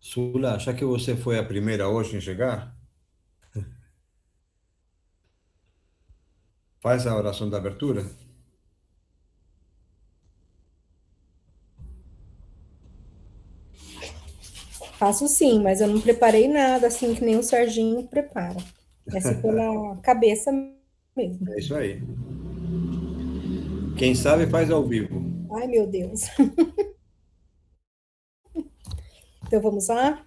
Sula, já que você foi a primeira hoje em chegar, faz a oração da abertura. Faço sim, mas eu não preparei nada, assim que nem o Serginho prepara. Vai ser pela cabeça mesmo. É isso aí. Quem sabe faz ao vivo. Ai, meu Deus. Então vamos lá?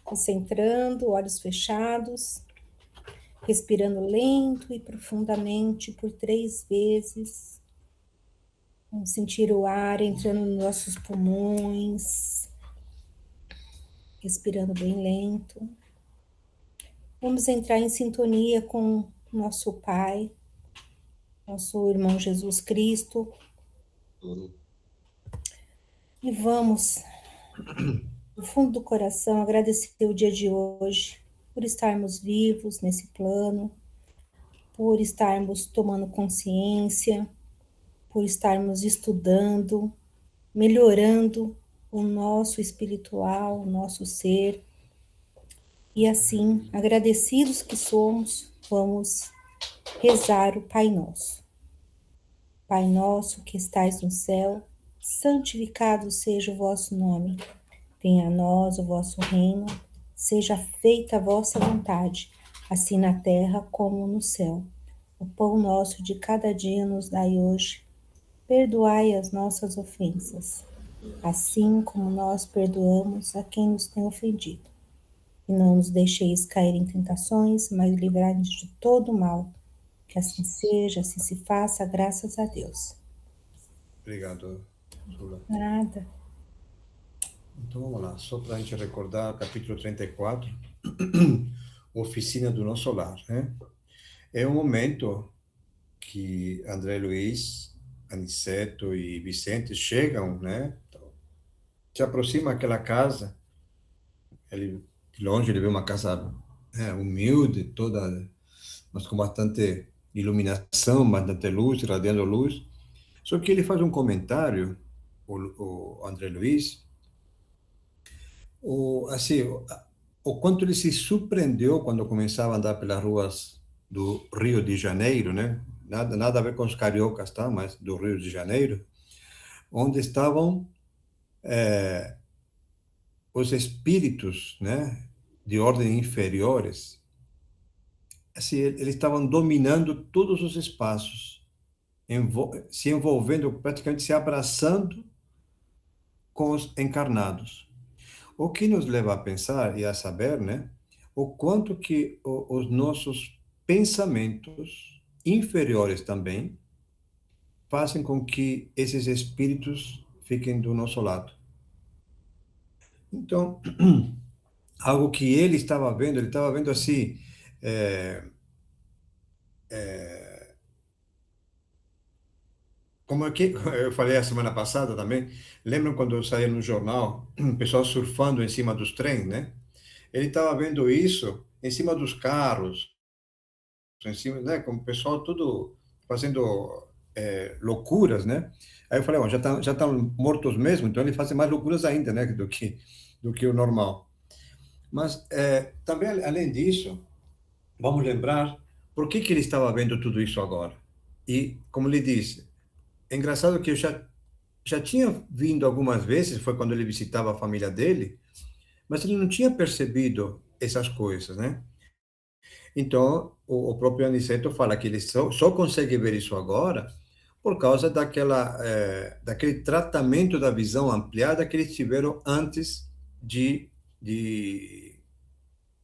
Concentrando, olhos fechados, respirando lento e profundamente por 3 vezes. Vamos sentir o ar entrando nos nossos pulmões, respirando bem lento. Vamos entrar em sintonia com nosso Pai, nosso irmão Jesus Cristo, e vamos, do fundo do coração, agradecer o dia de hoje, por estarmos vivos nesse plano, por estarmos tomando consciência, por estarmos estudando, melhorando o nosso espiritual, o nosso ser. E assim, agradecidos que somos, vamos rezar o Pai Nosso. Pai nosso que estais no céu, santificado seja o vosso nome. Venha a nós o vosso reino, seja feita a vossa vontade, assim na terra como no céu. O pão nosso de cada dia nos dai hoje. Perdoai as nossas ofensas, assim como nós perdoamos a quem nos tem ofendido. E não nos deixeis cair em tentações, mas livrai-nos de todo mal. Que assim seja, assim se faça, graças a Deus. Obrigado, Sula. Nada. Então vamos lá, só para a gente recordar, capítulo 34, Oficina do Nosso Lar, né? É um momento que André Luiz, Aniceto e Vicente chegam, né? Se aproxima daquela casa, ele, de longe ele vê uma casa, humilde, toda, mas com bastante iluminação, bastante luz, irradiando luz. Só que ele faz um comentário, o André Luiz, assim, o quanto ele se surpreendeu quando começava a andar pelas ruas do Rio de Janeiro, né? Nada a ver com os cariocas, tá? Mas do Rio de Janeiro, onde estavam os espíritos, né? De ordem inferiores, assim, eles estavam dominando todos os espaços, se envolvendo, praticamente se abraçando com os encarnados. O que nos leva a pensar e a saber, né, o quanto que os nossos pensamentos inferiores também fazem com que esses espíritos fiquem do nosso lado. Então, algo que ele estava vendo assim, é, como é que eu falei a semana passada também, lembram quando eu saía no jornal, o pessoal surfando em cima dos trens, né? Ele estava vendo isso em cima dos carros, em cima, né, com o pessoal tudo fazendo loucuras, né? Aí eu falei, ó, já estão mortos mesmo, então ele faz mais loucuras ainda, né, do que o normal. Mas também, além disso, vamos lembrar por que que ele estava vendo tudo isso agora. E, como ele disse, é engraçado que eu já tinha vindo algumas vezes, foi quando ele visitava a família dele, mas ele não tinha percebido essas coisas, né? Então, o próprio Aniceto fala que ele só consegue ver isso agora por causa daquele tratamento da visão ampliada que eles tiveram antes de, de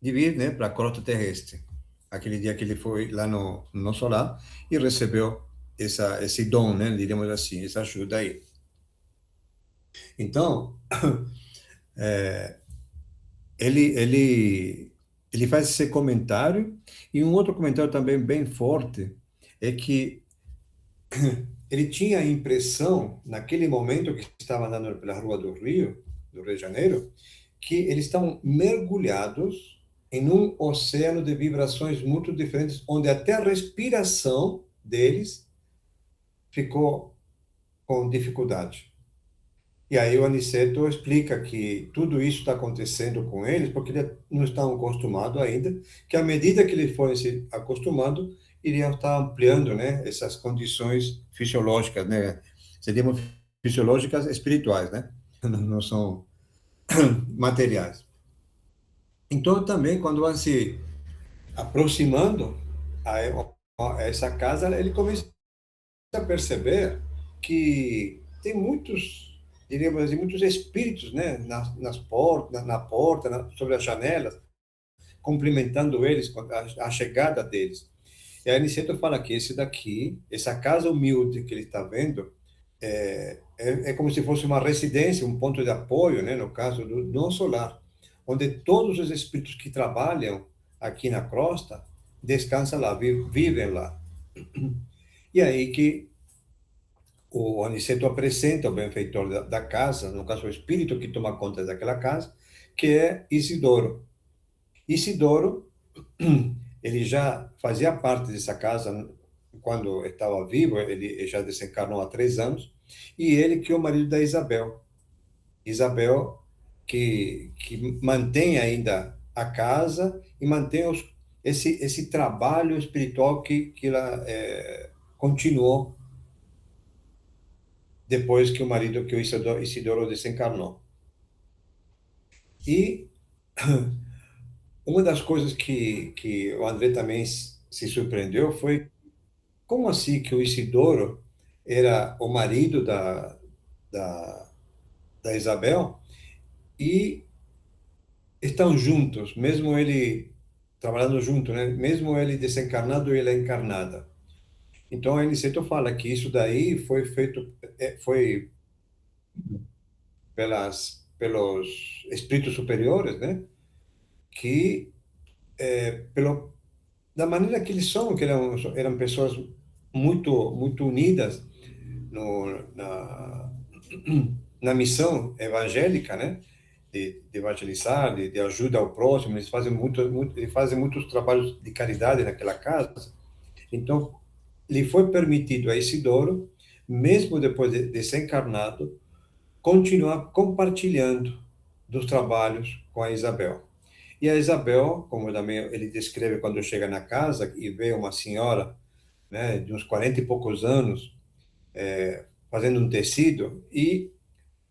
vir, né, para a crosta terrestre. Aquele dia que ele foi lá no nosso lar e recebeu esse dom, né, diríamos assim, essa ajuda aí. Então, ele faz esse comentário, e um outro comentário também bem forte é que ele tinha a impressão, naquele momento que estava andando pela rua do Rio de Janeiro, que eles estão mergulhados em um oceano de vibrações muito diferentes, onde até a respiração deles ficou com dificuldade. E aí o Aniceto explica que tudo isso está acontecendo com eles porque eles não estão acostumados ainda, que à medida que eles forem se acostumando, iriam estar ampliando, né, essas condições fisiológicas, né, seriam fisiológicas espirituais, né, não são materiais. Então também quando vão se aproximando a essa casa, ele começa a perceber que tem muitos, diríamos assim, muitos espíritos, né, nas portas, na porta, sobre as janelas, cumprimentando eles com a chegada deles. E a Aniceto fala que esse daqui, essa casa humilde que ele está vendo, é como se fosse uma residência, um ponto de apoio, né, no caso do nosso lar, onde todos os espíritos que trabalham aqui na crosta descansam lá, vivem lá. E aí que o Aniceto apresenta o benfeitor da casa, no caso o espírito que toma conta daquela casa, que é Isidoro. Isidoro, ele já fazia parte dessa casa quando estava vivo, ele já desencarnou há 3 anos, e ele que é o marido da Isabel. Isabel, que mantém ainda a casa e mantém esse trabalho espiritual que ela continuou depois que o marido, que o Isidoro desencarnou. E uma das coisas que o André também se surpreendeu foi como assim que o Isidoro era o marido da, da Isabel e estão juntos, mesmo ele trabalhando junto, né? Mesmo ele desencarnado e ela encarnada. Então, a Aniceto fala que isso daí foi feito, foi pelos espíritos superiores, né? Que pelo da maneira que eles são, que eram pessoas muito unidas na, na missão evangélica, né? De evangelizar, de ajuda ao próximo, eles fazem muitos trabalhos de caridade naquela casa. Então, lhe foi permitido a Isidoro, mesmo depois de desencarnado, continuar compartilhando dos trabalhos com a Isabel. E a Isabel, como também ele descreve quando chega na casa e vê uma senhora, né, de uns 40 e poucos anos, fazendo um tecido e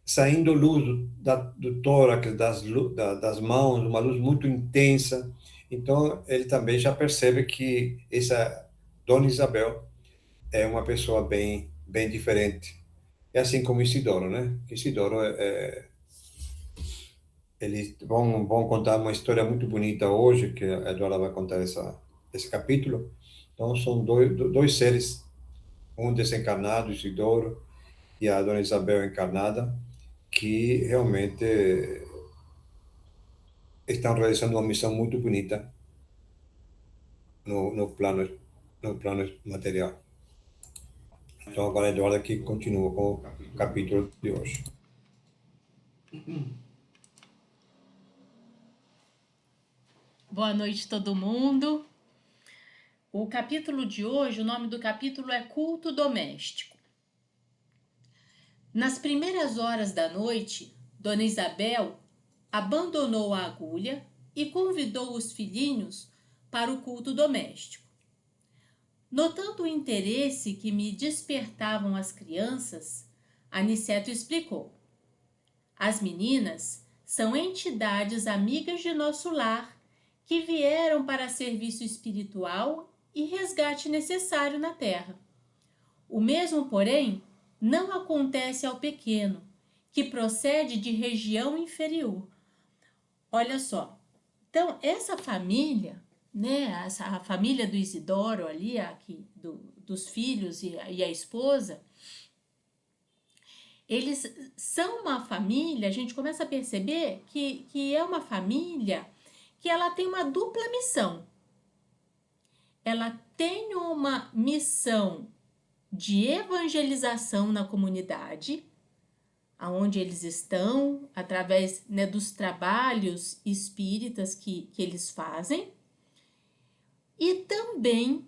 saindo luz do tórax, das mãos, uma luz muito intensa. Então, ele também já percebe que essa Dona Isabel é uma pessoa bem diferente. É assim como Isidoro, né? Isidoro, eles vão contar uma história muito bonita hoje, que a Eduarda vai contar esse capítulo. Então, são dois seres, um desencarnado, Isidoro, e a Dona Isabel encarnada, que realmente estão realizando uma missão muito bonita no, no plano, no plano material. Então, agora a Eduarda que continua com o capítulo de hoje. Boa noite, todo mundo. O capítulo de hoje, o nome do capítulo é Culto Doméstico. Nas primeiras horas da noite, Dona Isabel abandonou a agulha e convidou os filhinhos para o culto doméstico. Notando o interesse que me despertavam as crianças, Aniceto explicou: as meninas são entidades amigas de nosso lar que vieram para serviço espiritual e resgate necessário na terra. O mesmo, porém, não acontece ao pequeno, que procede de região inferior. Olha só, então essa família, né, a família do Isidoro ali, aqui, dos filhos e a esposa, eles são uma família, a gente começa a perceber que é uma família que ela tem uma dupla missão. Ela tem uma missão de evangelização na comunidade, aonde eles estão, através, né, dos trabalhos espíritas que eles fazem, e também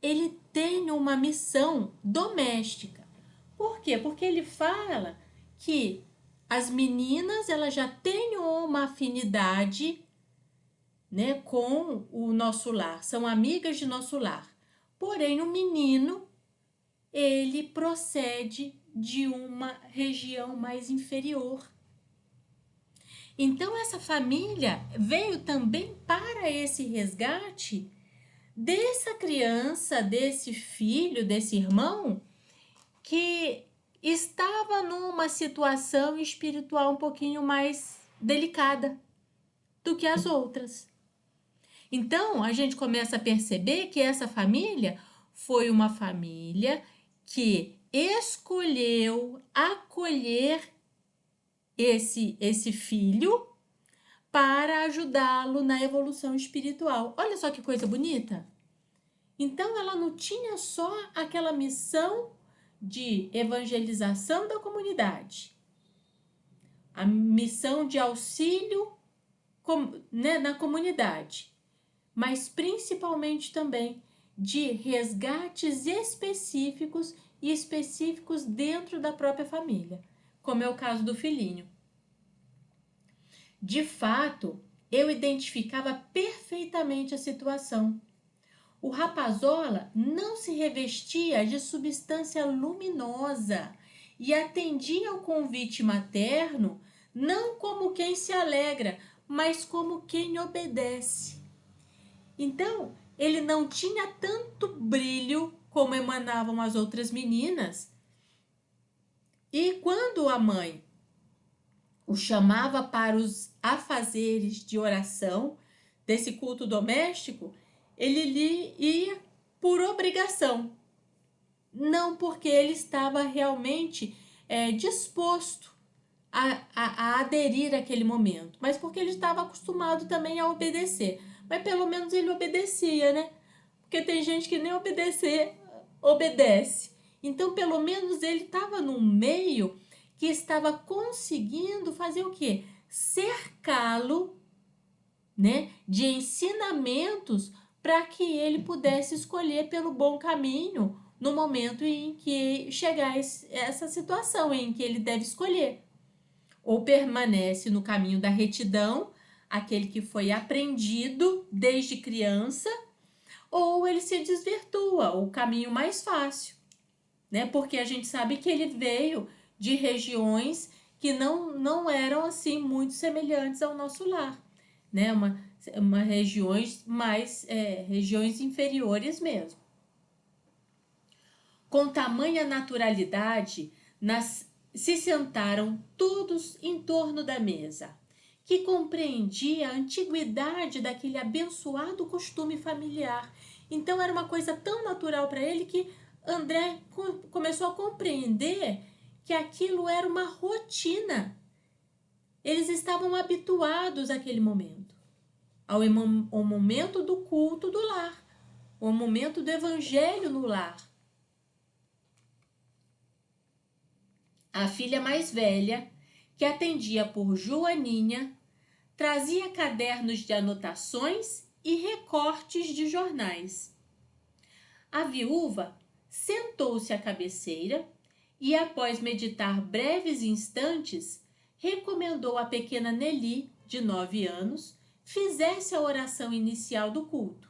ele tem uma missão doméstica. Por quê? Porque ele fala que as meninas elas já têm uma afinidade, né, com o nosso lar, são amigas de nosso lar. Porém, o menino, ele procede de uma região mais inferior. Então, essa família veio também para esse resgate dessa criança, desse filho, desse irmão, que estava numa situação espiritual um pouquinho mais delicada do que as outras. Então, a gente começa a perceber que essa família foi uma família que escolheu acolher esse filho para ajudá-lo na evolução espiritual. Olha só que coisa bonita. Então, ela não tinha só aquela missão de evangelização da comunidade, a missão de auxílio, né, na comunidade, mas principalmente também de resgates específicos e específicos dentro da própria família, como é o caso do filhinho. De fato, eu identificava perfeitamente a situação. O rapazola não se revestia de substância luminosa e atendia ao convite materno não como quem se alegra, mas como quem obedece. Então, ele não tinha tanto brilho como emanavam as outras meninas. E quando a mãe o chamava para os afazeres de oração desse culto doméstico, ele lhe ia por obrigação, não porque ele estava realmente disposto a aderir àquele momento, mas porque ele estava acostumado também a obedecer. Mas pelo menos ele obedecia, né? Porque tem gente que nem obedecer, obedece. Então, pelo menos ele estava num meio que estava conseguindo fazer o quê? Cercá-lo, né, de ensinamentos para que ele pudesse escolher pelo bom caminho no momento em que chegar essa situação em que ele deve escolher. Ou permanece no caminho da retidão, aquele que foi aprendido desde criança, ou ele se desvirtua, o caminho mais fácil, né? Porque a gente sabe que ele veio de regiões que não eram assim muito semelhantes ao nosso lar, né? Uma regiões mais regiões inferiores mesmo. Com tamanha naturalidade, se sentaram todos em torno da mesa, que compreendia a antiguidade daquele abençoado costume familiar. Então era uma coisa tão natural para ele que André começou a compreender que aquilo era uma rotina. Eles estavam habituados àquele momento, ao momento do culto do lar, ao momento do evangelho no lar. A filha mais velha, que atendia por Joaninha, trazia cadernos de anotações e recortes de jornais. A viúva sentou-se à cabeceira e, após meditar breves instantes, recomendou à pequena Nelly, de 9 anos, fizesse a oração inicial do culto,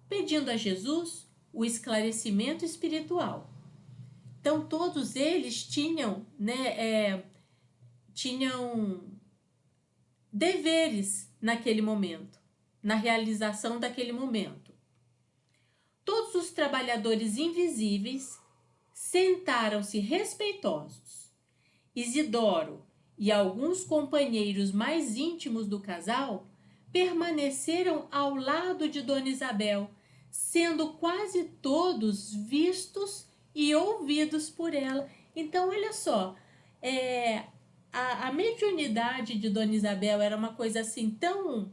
pedindo a Jesus o esclarecimento espiritual. Então, todos eles tinham deveres naquele momento, na realização daquele momento. Todos os trabalhadores invisíveis sentaram-se respeitosos. Isidoro e alguns companheiros mais íntimos do casal permaneceram ao lado de Dona Isabel, sendo quase todos vistos e ouvidos por ela. Então, olha só, a mediunidade de Dona Isabel era uma coisa assim tão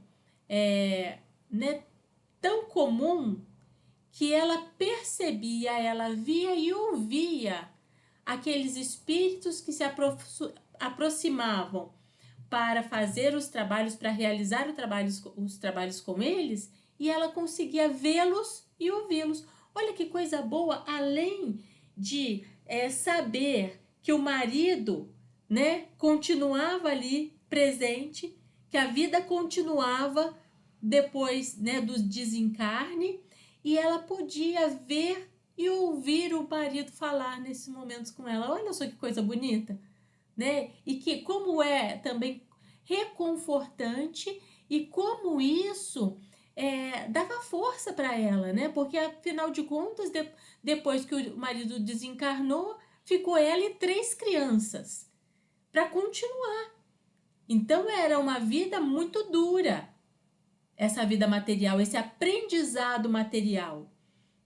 comum, que ela percebia, ela via e ouvia aqueles espíritos que se aproximavam para fazer os trabalhos, para realizar os trabalhos com eles, e ela conseguia vê-los e ouvi-los. Olha que coisa boa, além de saber que o marido né, continuava ali presente, que a vida continuava depois, né, do desencarne, e ela podia ver e ouvir o marido falar nesses momentos com ela. Olha só que coisa bonita, né? E que como é também reconfortante e como isso dava força para ela, né? Porque afinal de contas, depois que o marido desencarnou, ficou ela e 3 crianças para continuar. Então era uma vida muito dura, essa vida material, esse aprendizado material,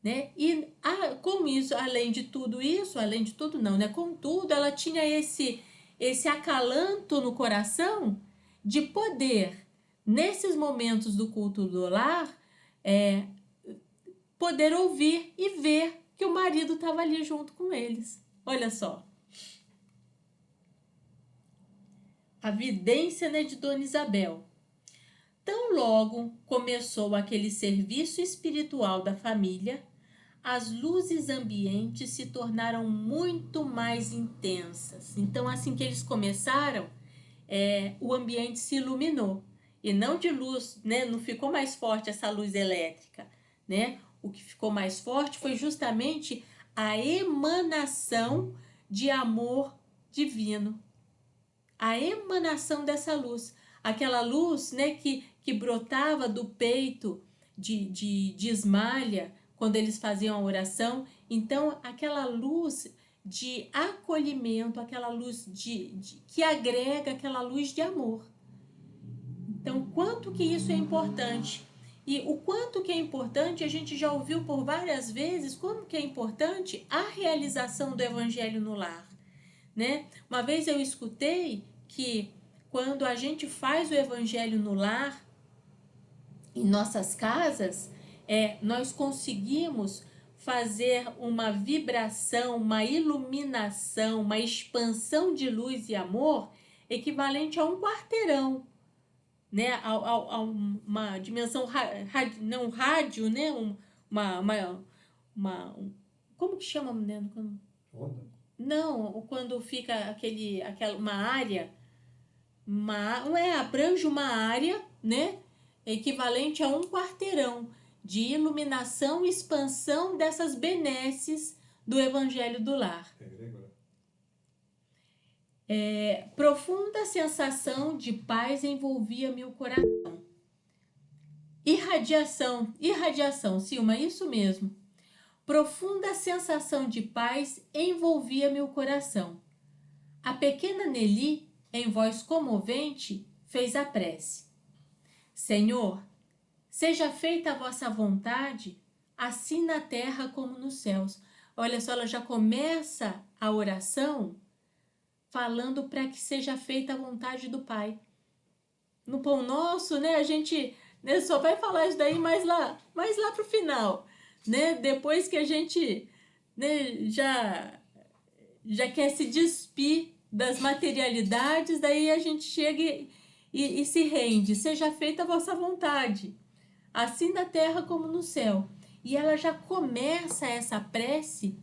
né? E com isso, além de tudo isso, além de tudo não, né? Contudo, ela tinha esse acalanto no coração de poder, nesses momentos do culto do lar, poder ouvir e ver que o marido estava ali junto com eles. Olha só. A vidência, né, de Dona Isabel. Tão logo começou aquele serviço espiritual da família, as luzes ambientes se tornaram muito mais intensas. Então, assim que eles começaram, o ambiente se iluminou. E não de luz, né? Não ficou mais forte essa luz elétrica, né? O que ficou mais forte foi justamente a emanação de amor divino. A emanação dessa luz. Aquela luz, né, que brotava do peito de Ismalha, quando eles faziam a oração. Então, aquela luz de acolhimento, aquela luz que agrega, aquela luz de amor. Então, quanto que isso é importante? E o quanto que é importante, a gente já ouviu por várias vezes, como que é importante a realização do Evangelho no lar, né? Uma vez eu escutei que quando a gente faz o Evangelho no lar, em nossas casas, nós conseguimos fazer uma vibração, uma iluminação, uma expansão de luz e amor equivalente a um quarteirão, né? A uma dimensão, não rádio, né? Como que chama, né? Onda. Não, quando fica uma área, abrange uma área, né? Equivalente a um quarteirão de iluminação e expansão dessas benesses do Evangelho do Lar. Profunda sensação de paz envolvia meu coração. Irradiação, Silma, isso mesmo. Profunda sensação de paz envolvia meu coração. A pequena Nelly, em voz comovente, fez a prece. Senhor, seja feita a vossa vontade, assim na terra como nos céus. Olha só, ela já começa a oração falando para que seja feita a vontade do Pai. No Pão Nosso, né, a gente, né, só vai falar isso daí mais lá pro final, né? Depois que a gente, né, já quer se despir das materialidades, daí a gente chega e se rende. Seja feita a vossa vontade, assim na terra como no céu. E ela já começa essa prece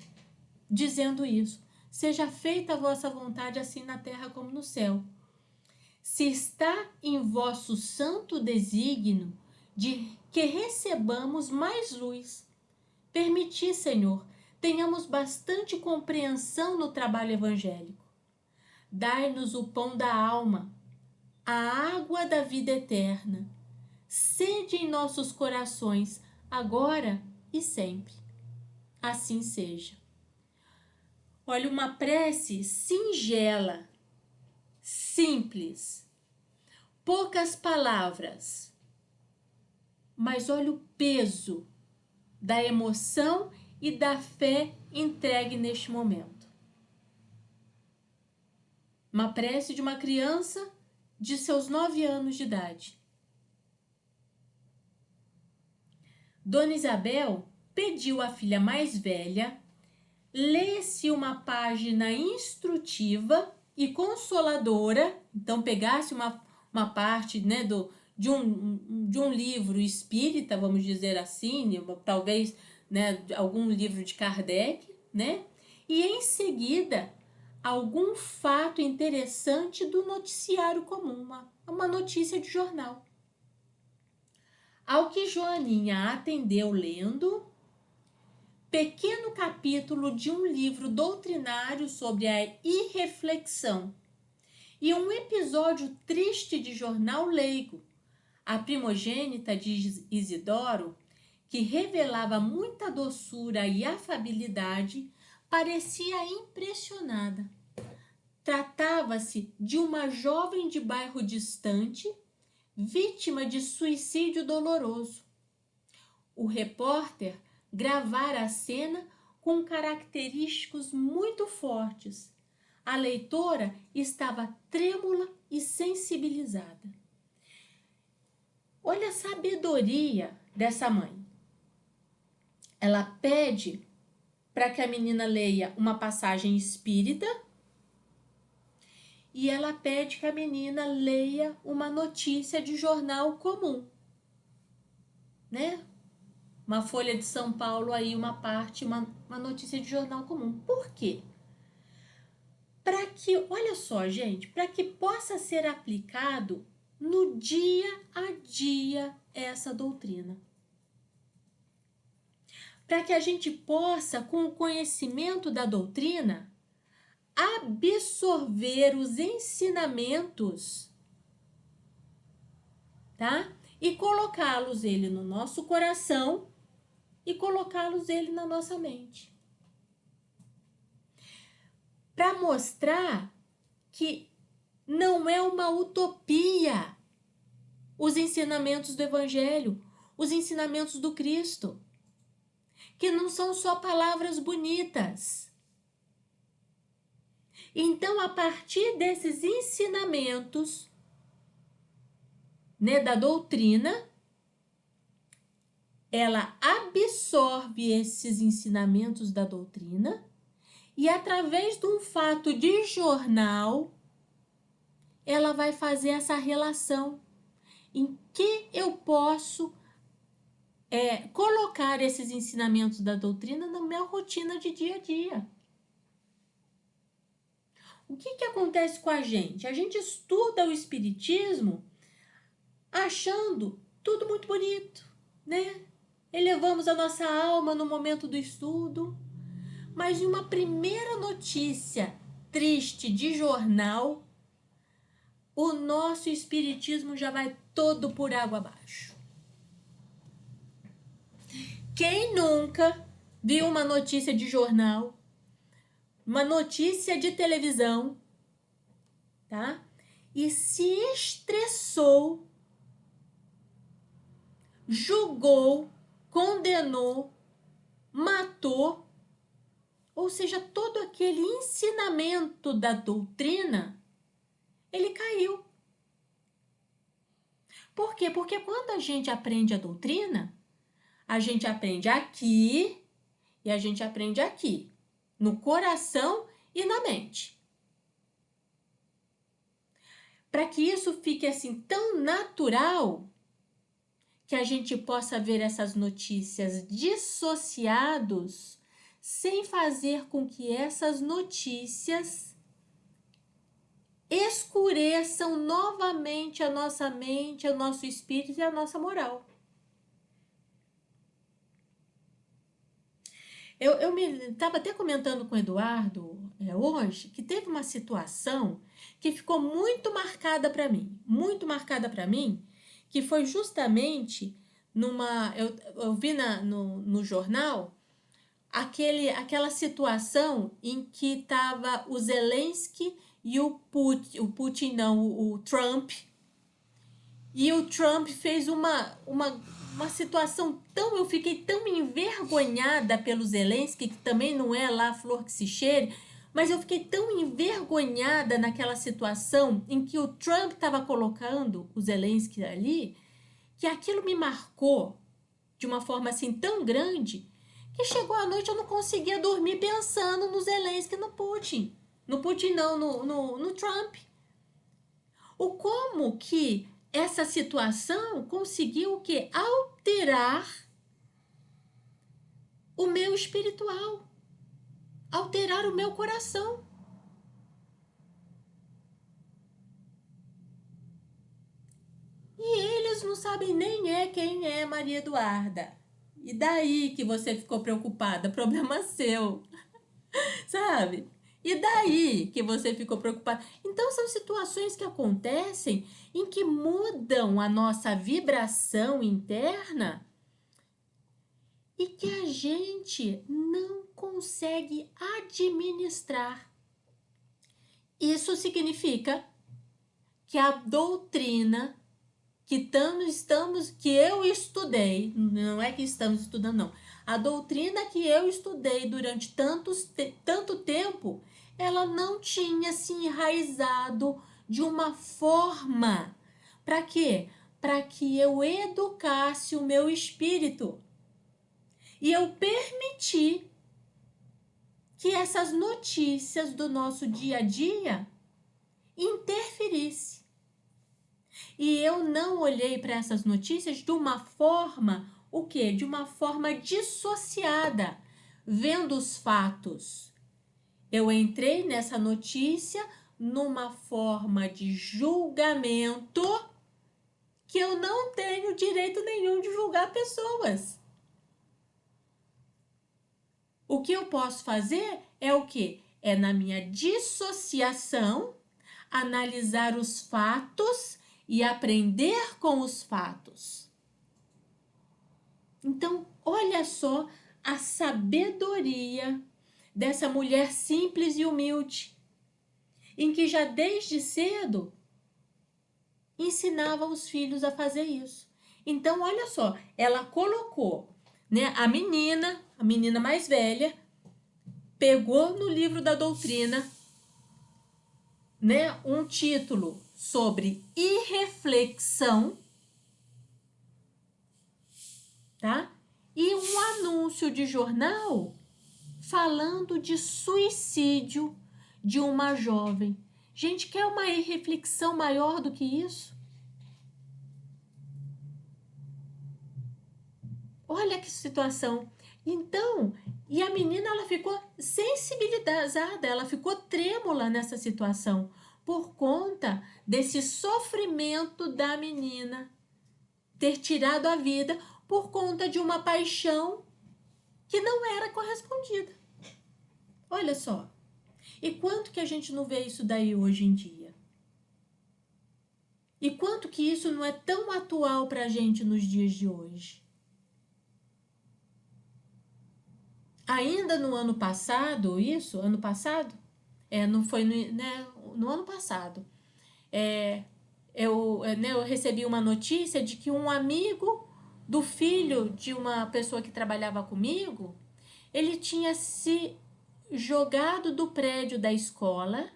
dizendo isso. Seja feita a vossa vontade, assim na terra como no céu. Se está em vosso santo desígnio de que recebamos mais luz, permiti, Senhor, tenhamos bastante compreensão no trabalho evangélico. Dai-nos o pão da alma, a água da vida eterna. Sede em nossos corações, agora e sempre. Assim seja. Olha, uma prece singela, simples, poucas palavras, mas olha o peso da emoção e da fé entregue neste momento. Uma prece de uma criança de seus 9 anos de idade. Dona Isabel pediu à filha mais velha lesse uma página instrutiva e consoladora, então pegasse uma parte, né, de um livro espírita, vamos dizer assim, talvez, né, algum livro de Kardec, né, e em seguida algum fato interessante do noticiário comum, uma notícia de jornal. Ao que Joaninha atendeu lendo pequeno capítulo de um livro doutrinário sobre a irreflexão e um episódio triste de jornal leigo, a primogênita de Isidoro, que revelava muita doçura e afabilidade, parecia impressionada. Tratava-se de uma jovem de bairro distante, vítima de suicídio doloroso. O repórter gravara a cena com característicos muito fortes. A leitora estava trêmula e sensibilizada. Olha a sabedoria dessa mãe. Ela pede para que a menina leia uma passagem espírita e ela pede que a menina leia uma notícia de jornal comum, né? Uma Folha de São Paulo aí, uma parte, uma notícia de jornal comum. Por quê? Para que, olha só, gente, para que possa ser aplicado no dia a dia essa doutrina. Para que a gente possa, com o conhecimento da doutrina, absorver os ensinamentos, tá? E colocá-los ele no nosso coração e colocá-los ele na nossa mente. Para mostrar que não é uma utopia os ensinamentos do Evangelho, os ensinamentos do Cristo, que não são só palavras bonitas. Então, a partir desses ensinamentos, né, da doutrina, ela absorve esses ensinamentos da doutrina e, através de um fato de jornal, ela vai fazer essa relação em que eu posso colocar esses ensinamentos da doutrina na minha rotina de dia a dia. O que acontece com a gente? A gente estuda o Espiritismo achando tudo muito bonito, né? Elevamos a nossa alma no momento do estudo, mas em uma primeira notícia triste de jornal, o nosso Espiritismo já vai todo por água abaixo. Quem nunca viu uma notícia de jornal, uma notícia de televisão, tá? E se estressou, julgou, condenou, matou, ou seja, todo aquele ensinamento da doutrina, ele caiu. Por quê? Porque quando a gente aprende a doutrina, a gente aprende aqui e a gente aprende aqui, no coração e na mente. Para que isso fique assim tão natural, que a gente possa ver essas notícias dissociados, sem fazer com que essas notícias escureçam novamente a nossa mente, o nosso espírito e a nossa moral. Eu estava até comentando com o Eduardo hoje que teve uma situação que ficou muito marcada para mim, que foi justamente eu vi no jornal aquela situação em que estava o Zelensky e o Trump, e o Trump fez uma situação eu fiquei tão envergonhada pelo Zelensky, que também não é lá flor que se cheire, mas eu fiquei tão envergonhada naquela situação em que o Trump estava colocando o Zelensky ali, que aquilo me marcou de uma forma assim tão grande, que chegou à noite eu não conseguia dormir pensando no Zelensky, no Putin. No Putin não, no Trump. Como que essa situação conseguiu o quê? Alterar o meu espiritual, alterar o meu coração. vezes não sabem nem quem é Maria Eduarda. E daí que você ficou preocupada? Problema seu, sabe? E daí que você ficou preocupada? Então, são situações que acontecem em que mudam a nossa vibração interna e que a gente não consegue administrar. Isso significa que a doutrina que eu estudei, não é que estamos estudando, não. A doutrina que eu estudei durante tanto tempo, ela não tinha se enraizado de uma forma. Para quê? Para que eu educasse o meu espírito. E eu permiti que essas notícias do nosso dia a dia interferissem. E eu não olhei para essas notícias de uma forma, o quê? De uma forma dissociada, vendo os fatos. Eu entrei nessa notícia numa forma de julgamento que eu não tenho direito nenhum de julgar pessoas. O que eu posso fazer é o quê? É na minha dissociação, analisar os fatos e aprender com os fatos. Então, olha só a sabedoria dessa mulher simples e humilde, em que já desde cedo ensinava os filhos a fazer isso. Então, olha só, ela colocou, né, a menina mais velha, pegou no livro da doutrina, né, um título sobre irreflexão, tá? E um anúncio de jornal falando de suicídio de uma jovem. Gente, quer uma irreflexão maior do que isso? Olha que situação. Então, e a menina, ela ficou sensibilizada, ela ficou trêmula nessa situação, por conta desse sofrimento da menina ter tirado a vida por conta de uma paixão que não era correspondida. Olha só. E quanto que a gente não vê isso daí hoje em dia? E quanto que isso não é tão atual para a gente nos dias de hoje? Ainda no ano passado, no ano passado, eu recebi uma notícia de que um amigo do filho de uma pessoa que trabalhava comigo, ele tinha se jogado do prédio da escola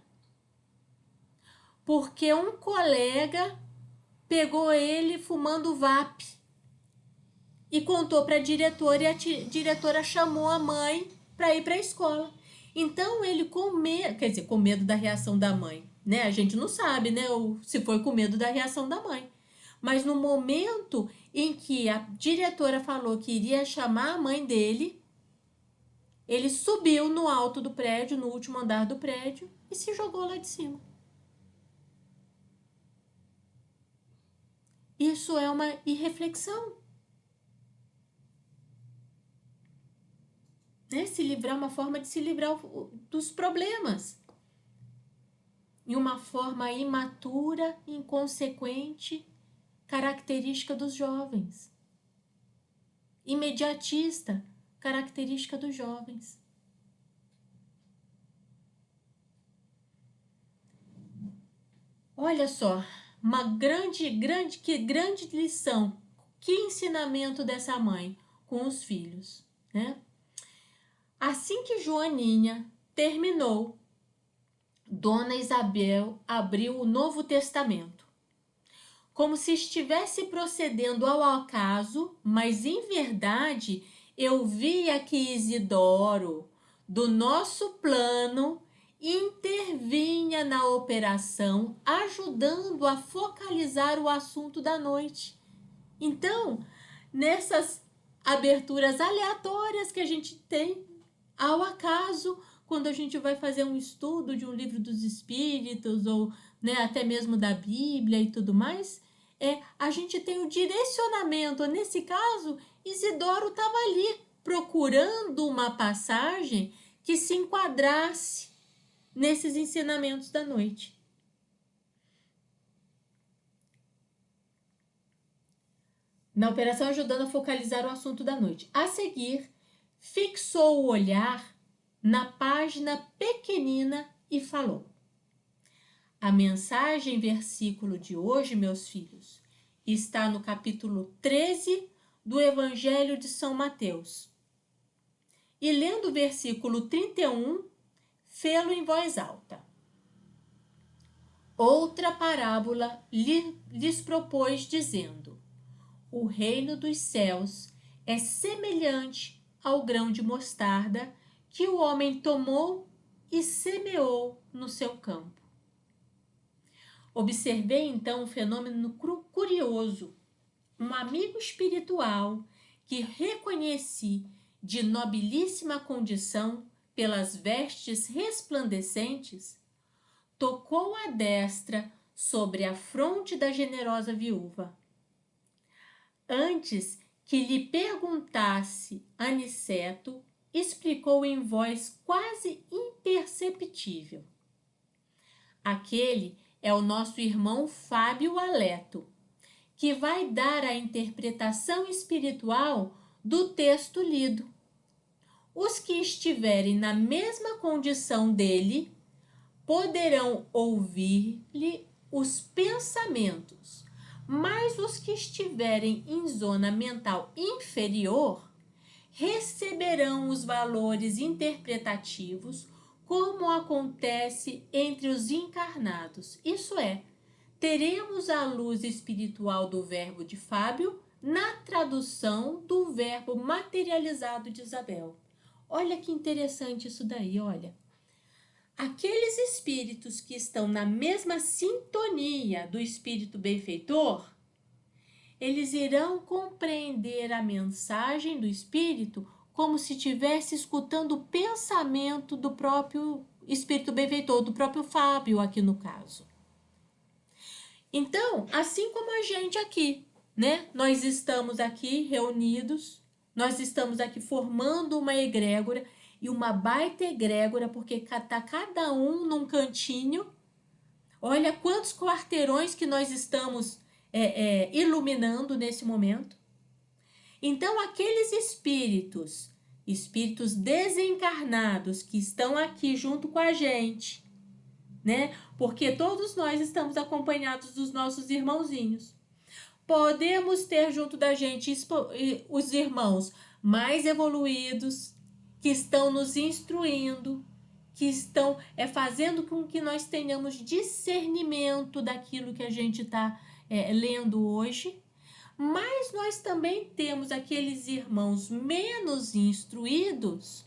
porque um colega pegou ele fumando vape e contou para a diretora, e a diretora chamou a mãe para ir para a escola. Então ele com medo da reação da mãe, né? A gente não sabe, né, se foi com medo da reação da mãe. Mas no momento em que a diretora falou que iria chamar a mãe dele, ele subiu no alto do prédio, no último andar do prédio, e se jogou lá de cima. Isso é uma irreflexão. Né? Se livrar, uma forma de se livrar dos problemas. E uma forma imatura, inconsequente, característica dos jovens. Imediatista, característica dos jovens. Olha só, uma grande lição. Que ensinamento dessa mãe com os filhos, né? Assim que Joaninha terminou, Dona Isabel abriu o Novo Testamento, como se estivesse procedendo ao acaso, mas em verdade eu via que Isidoro, do nosso plano, intervinha na operação, ajudando a focalizar o assunto da noite. Então, nessas aberturas aleatórias que a gente tem, ao acaso, quando a gente vai fazer um estudo de um livro dos Espíritos, ou, né, até mesmo da Bíblia e tudo mais, a gente tem o direcionamento. Nesse caso, Isidoro estava ali procurando uma passagem que se enquadrasse nesses ensinamentos da noite. Na operação, ajudando a focalizar o assunto da noite. A seguir, fixou o olhar na página pequenina e falou: a mensagem versículo de hoje, meus filhos, está no capítulo 13 do Evangelho de São Mateus. E lendo o versículo 31, fê-lo em voz alta. Outra parábola lhes propôs, dizendo: o reino dos céus é semelhante ao grão de mostarda que o homem tomou e semeou no seu campo. Observei então um fenômeno curioso. Um amigo espiritual que reconheci de nobilíssima condição pelas vestes resplandecentes, tocou a destra sobre a fronte da generosa viúva. Antes que lhe perguntasse Aniceto, explicou em voz quase imperceptível: aquele é o nosso irmão Fábio Aleto, que vai dar a interpretação espiritual do texto lido. Os que estiverem na mesma condição dele poderão ouvir-lhe os pensamentos, mas os que estiverem em zona mental inferior receberão os valores interpretativos, como acontece entre os encarnados. Isso é, teremos a luz espiritual do verbo de Fábio na tradução do verbo materializado de Isabel. Olha que interessante isso daí, olha. Aqueles espíritos que estão na mesma sintonia do espírito benfeitor, eles irão compreender a mensagem do espírito como se estivesse escutando o pensamento do próprio espírito benfeitor, do próprio Fábio aqui no caso. Então, assim como a gente aqui, né? Nós estamos aqui reunidos, nós estamos aqui formando uma egrégora, e uma baita egrégora, porque está cada um num cantinho. Olha quantos quarteirões que nós estamos iluminando nesse momento. Então, aqueles espíritos desencarnados que estão aqui junto com a gente, né? Porque todos nós estamos acompanhados dos nossos irmãozinhos. Podemos ter junto da gente os irmãos mais evoluídos, que estão nos instruindo, que estão fazendo com que nós tenhamos discernimento daquilo que a gente está lendo hoje. Mas nós também temos aqueles irmãos menos instruídos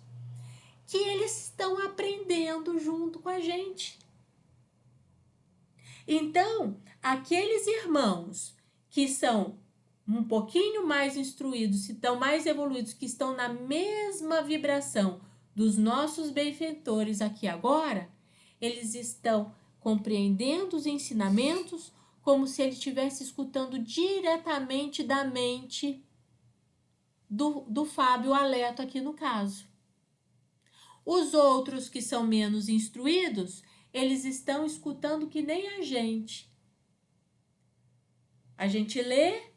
que eles estão aprendendo junto com a gente. Então, aqueles irmãos que são um pouquinho mais instruídos, se estão mais evoluídos, que estão na mesma vibração dos nossos benfeitores aqui agora, eles estão compreendendo os ensinamentos como se ele estivesse escutando diretamente da mente do Fábio Aleto aqui no caso. Os outros que são menos instruídos, eles estão escutando que nem a gente. A gente lê,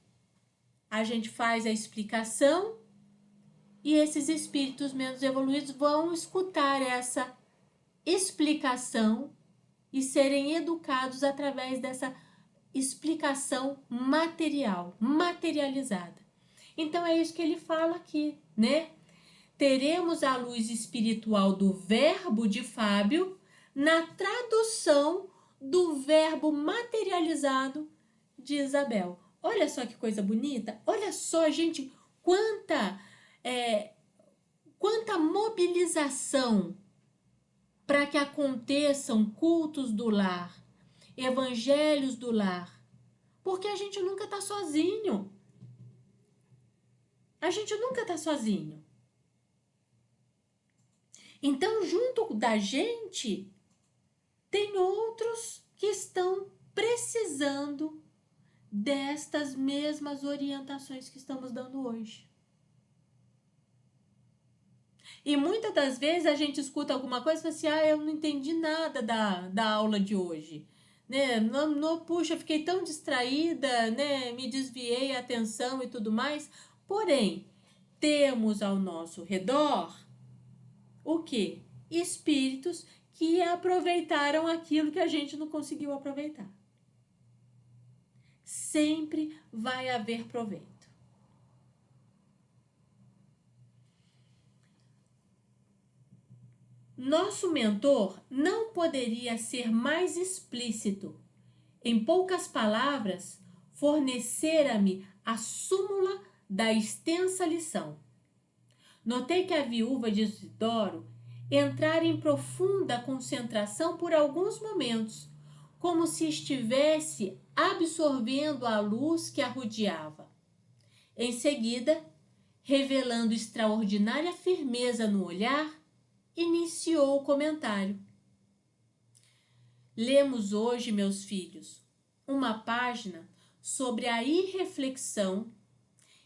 a gente faz a explicação e esses espíritos menos evoluídos vão escutar essa explicação e serem educados através dessa explicação materializada. Então é isso que ele fala aqui, né? Teremos a luz espiritual do verbo de Fábio na tradução do verbo materializado de Isabel. Olha só que coisa bonita. Olha só, gente, quanta mobilização para que aconteçam cultos do lar, evangelhos do lar. Porque a gente nunca está sozinho. A gente nunca está sozinho. Então, junto da gente, tem outros que estão precisando destas mesmas orientações que estamos dando hoje. E muitas das vezes a gente escuta alguma coisa e fala assim, eu não entendi nada da aula de hoje. Né? Puxa, fiquei tão distraída, né? Me desviei a atenção e tudo mais. Porém, temos ao nosso redor o quê? Espíritos que aproveitaram aquilo que a gente não conseguiu aproveitar. Sempre vai haver proveito. Nosso mentor não poderia ser mais explícito. Em poucas palavras, fornecera-me a súmula da extensa lição. Notei que a viúva de Isidoro entrara em profunda concentração por alguns momentos, como se estivesse absorvendo a luz que a rodeava. Em seguida, revelando extraordinária firmeza no olhar, iniciou o comentário. Lemos hoje, meus filhos, uma página sobre a irreflexão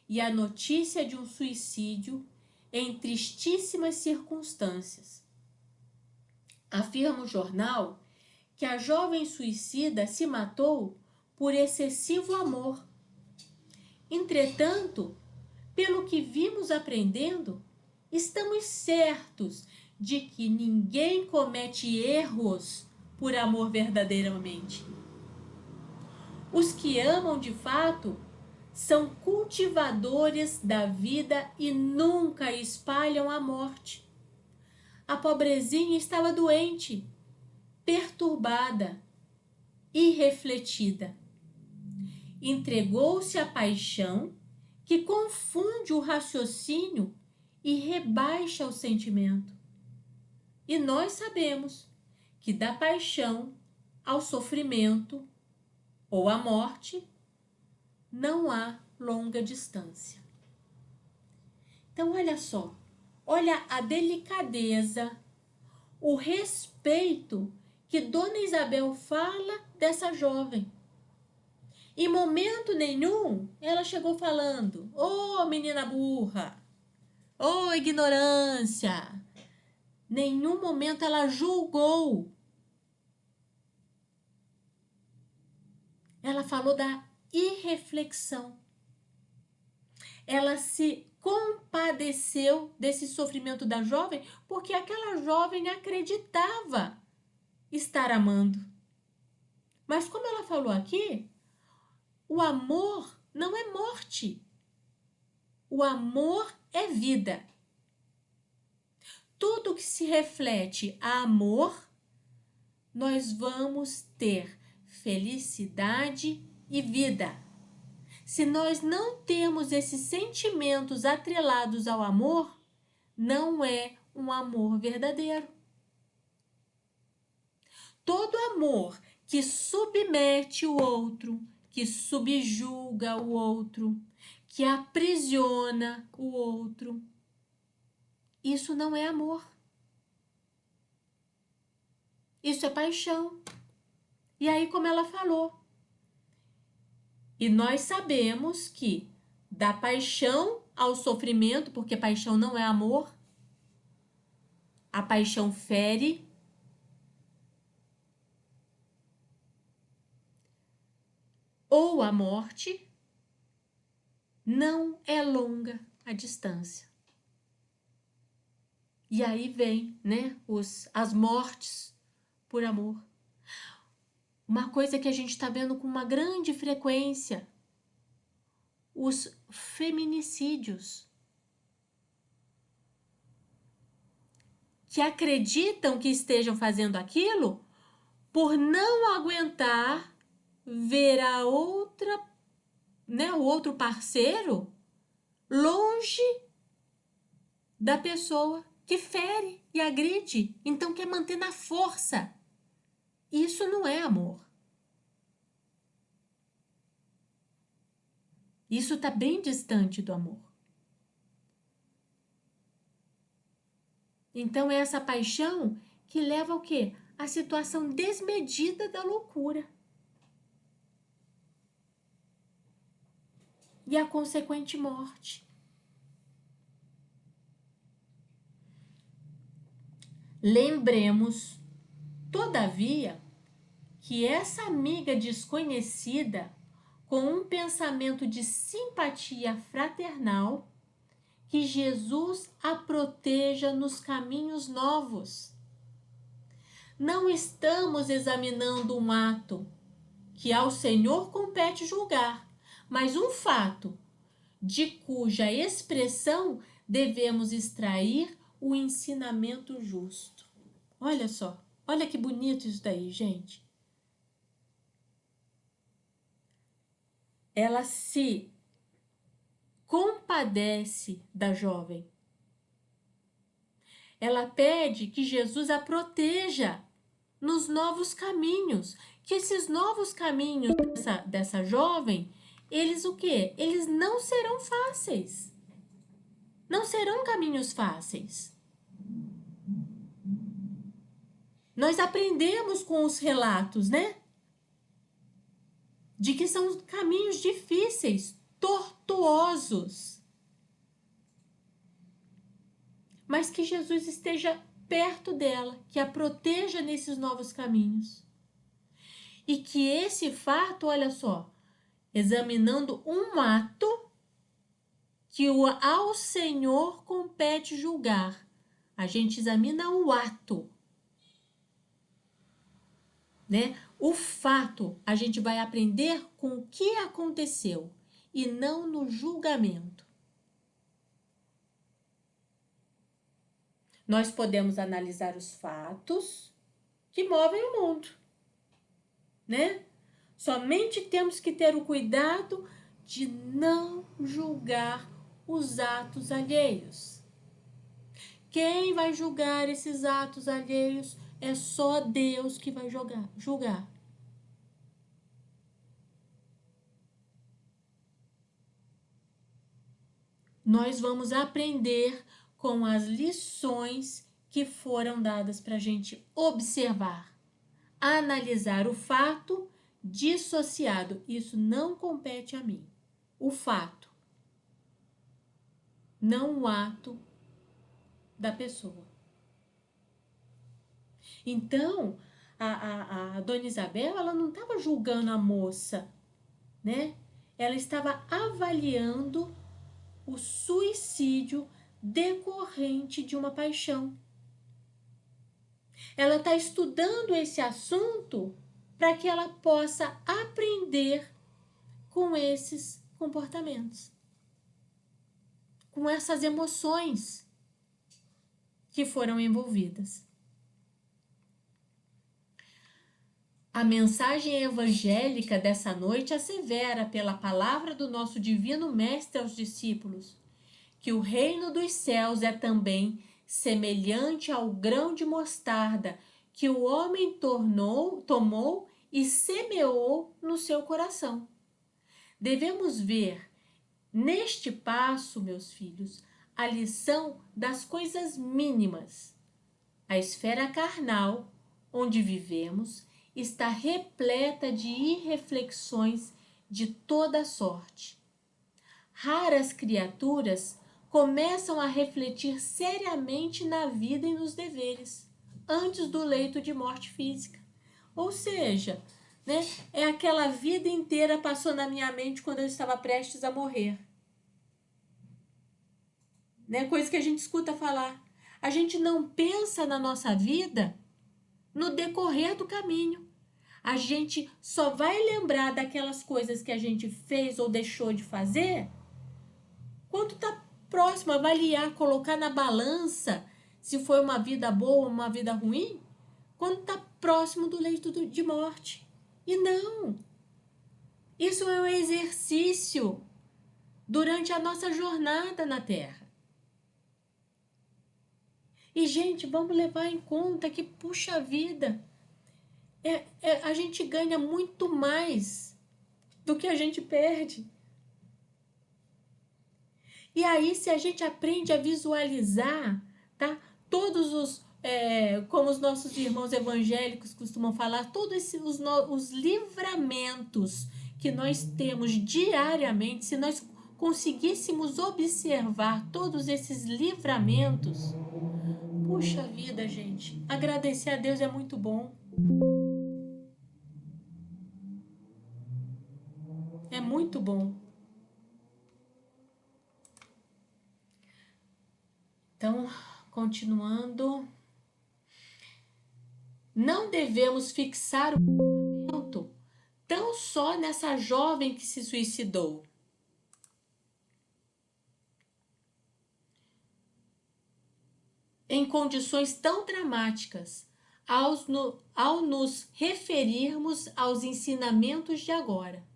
e a notícia de um suicídio em tristíssimas circunstâncias. Afirma o jornal que a jovem suicida se matou por excessivo amor. Entretanto, pelo que vimos aprendendo, estamos certos de que ninguém comete erros por amor verdadeiramente. Os que amam de fato são cultivadores da vida e nunca espalham a morte. A pobrezinha estava doente, perturbada, irrefletida. Entregou-se à paixão que confunde o raciocínio e rebaixa o sentimento. E nós sabemos que da paixão ao sofrimento ou à morte não há longa distância. Então, olha só, olha a delicadeza, o respeito que Dona Isabel fala dessa jovem. Em momento nenhum, ela chegou falando, ô menina burra, ô ignorância. Nenhum momento ela julgou. Ela falou da irreflexão. Ela se compadeceu desse sofrimento da jovem porque aquela jovem acreditava estar amando. Mas como ela falou aqui, o amor não é morte. O amor é vida. Tudo que se reflete a amor, nós vamos ter felicidade e vida. Se nós não temos esses sentimentos atrelados ao amor, não é um amor verdadeiro. Todo amor que submete o outro, que subjuga o outro, que aprisiona o outro, isso não é amor. Isso é paixão. E aí, como ela falou, e nós sabemos que da paixão ao sofrimento, porque paixão não é amor, a paixão fere, ou a morte, não é longa a distância. E aí vem, né, as mortes por amor. Uma coisa que a gente está vendo com uma grande frequência, os feminicídios. Que acreditam que estejam fazendo aquilo por não aguentar ver a outra, né, o outro parceiro longe da pessoa que fere e agride, então quer manter na força. Isso não é amor. Isso está bem distante do amor. Então é essa paixão que leva ao quê? A situação desmedida da loucura. e a consequente morte. Lembremos, todavia, que essa amiga desconhecida, com um pensamento de simpatia fraternal, que Jesus a proteja nos caminhos novos. Não estamos examinando um ato que ao Senhor compete julgar, mas um fato de cuja expressão devemos extrair o ensinamento justo. Olha só, olha que bonito isso daí, gente. Ela se compadece da jovem. Ela pede que Jesus a proteja nos novos caminhos, que esses novos caminhos dessa jovem, eles o quê? Eles não serão fáceis. Não serão caminhos fáceis. Nós aprendemos com os relatos, né? De que são caminhos difíceis, tortuosos. Mas que Jesus esteja perto dela, que a proteja nesses novos caminhos. E que esse fato, olha só, examinando um ato que ao Senhor compete julgar. A gente examina o ato, né? O fato, a gente vai aprender com o que aconteceu e não no julgamento. Nós podemos analisar os fatos que movem o mundo, né? Somente temos que ter o cuidado de não julgar os atos alheios. Quem vai julgar esses atos alheios é só Deus que vai julgar. Nós vamos aprender com as lições que foram dadas para a gente observar, analisar o fato dissociado. Isso não compete a mim. O fato, não o ato da pessoa. Então, a Dona Isabel, ela não estava julgando a moça, né? Ela estava avaliando o suicídio decorrente de uma paixão. Ela está estudando esse assunto para que ela possa aprender com esses comportamentos, com essas emoções que foram envolvidas. A mensagem evangélica dessa noite assevera pela palavra do nosso divino mestre aos discípulos que o reino dos céus é também semelhante ao grão de mostarda que o homem tomou e semeou no seu coração. Devemos ver neste passo, meus filhos, a lição das coisas mínimas. A esfera carnal, onde vivemos, está repleta de irreflexões de toda sorte. Raras criaturas começam a refletir seriamente na vida e nos deveres, antes do leito de morte física. Ou seja, né, é aquela vida inteira passou na minha mente quando eu estava prestes a morrer. Né, coisa que a gente escuta falar. A gente não pensa na nossa vida no decorrer do caminho. A gente só vai lembrar daquelas coisas que a gente fez ou deixou de fazer quando está próximo, avaliar, colocar na balança se foi uma vida boa ou uma vida ruim, quando está próximo do leito de morte. E não. Isso é um exercício durante a nossa jornada na Terra. E, gente, vamos levar em conta que, puxa vida, a gente ganha muito mais do que a gente perde. E aí, se a gente aprende a visualizar, tá? Todos os, como os nossos irmãos evangélicos costumam falar, todos os livramentos que nós temos diariamente, se nós conseguíssemos observar todos esses livramentos, puxa vida, gente, agradecer a Deus é muito bom. É muito bom. Então, continuando, não devemos fixar o pensamento tão só nessa jovem que se suicidou. Em condições tão dramáticas, ao nos referirmos aos ensinamentos de agora.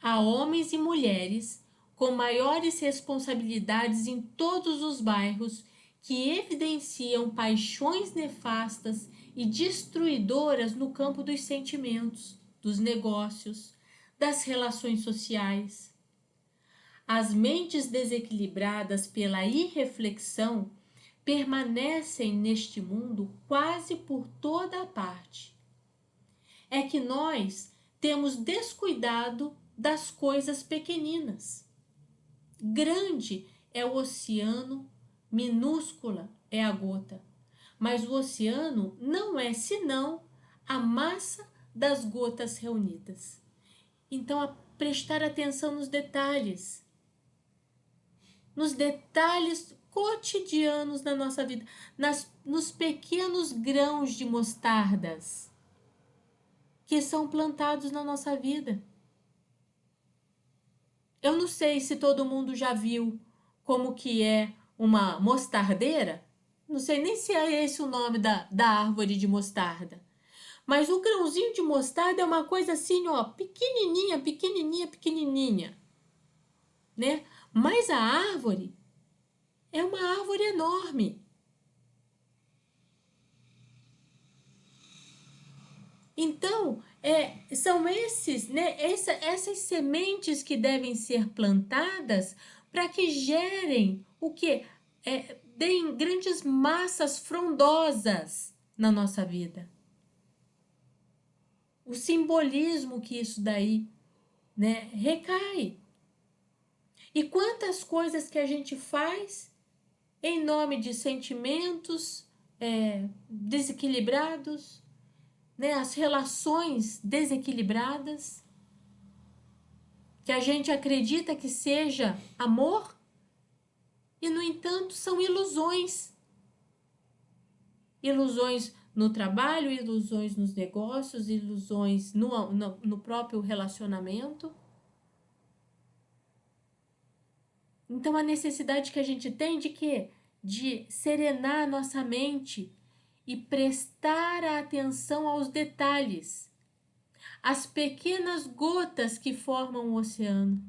Há homens e mulheres com maiores responsabilidades em todos os bairros que evidenciam paixões nefastas e destruidoras no campo dos sentimentos, dos negócios, das relações sociais. As mentes desequilibradas pela irreflexão permanecem neste mundo quase por toda a parte. É que nós temos descuidado das coisas pequeninas. Grande é o oceano, minúscula é a gota. Mas o oceano não é senão a massa das gotas reunidas. Então, a prestar atenção nos detalhes cotidianos da nossa vida, nos pequenos grãos de mostardas que são plantados na nossa vida. Eu não sei se todo mundo já viu como que é uma mostardeira. Não sei nem se é esse o nome da árvore de mostarda. Mas o grãozinho de mostarda é uma coisa assim, ó, pequenininha, pequenininha, pequenininha, né? Mas a árvore é uma árvore enorme. Então, são esses, né, essas sementes que devem ser plantadas para que gerem o quê? Deem grandes massas frondosas na nossa vida. O simbolismo que isso daí, né, recai. E quantas coisas que a gente faz em nome de sentimentos desequilibrados, né, as relações desequilibradas, que a gente acredita que seja amor, e no entanto são ilusões. Ilusões no trabalho, ilusões nos negócios, ilusões no próprio relacionamento. Então a necessidade que a gente tem de quê? De serenar a nossa mente e prestar atenção aos detalhes, as pequenas gotas que formam o oceano.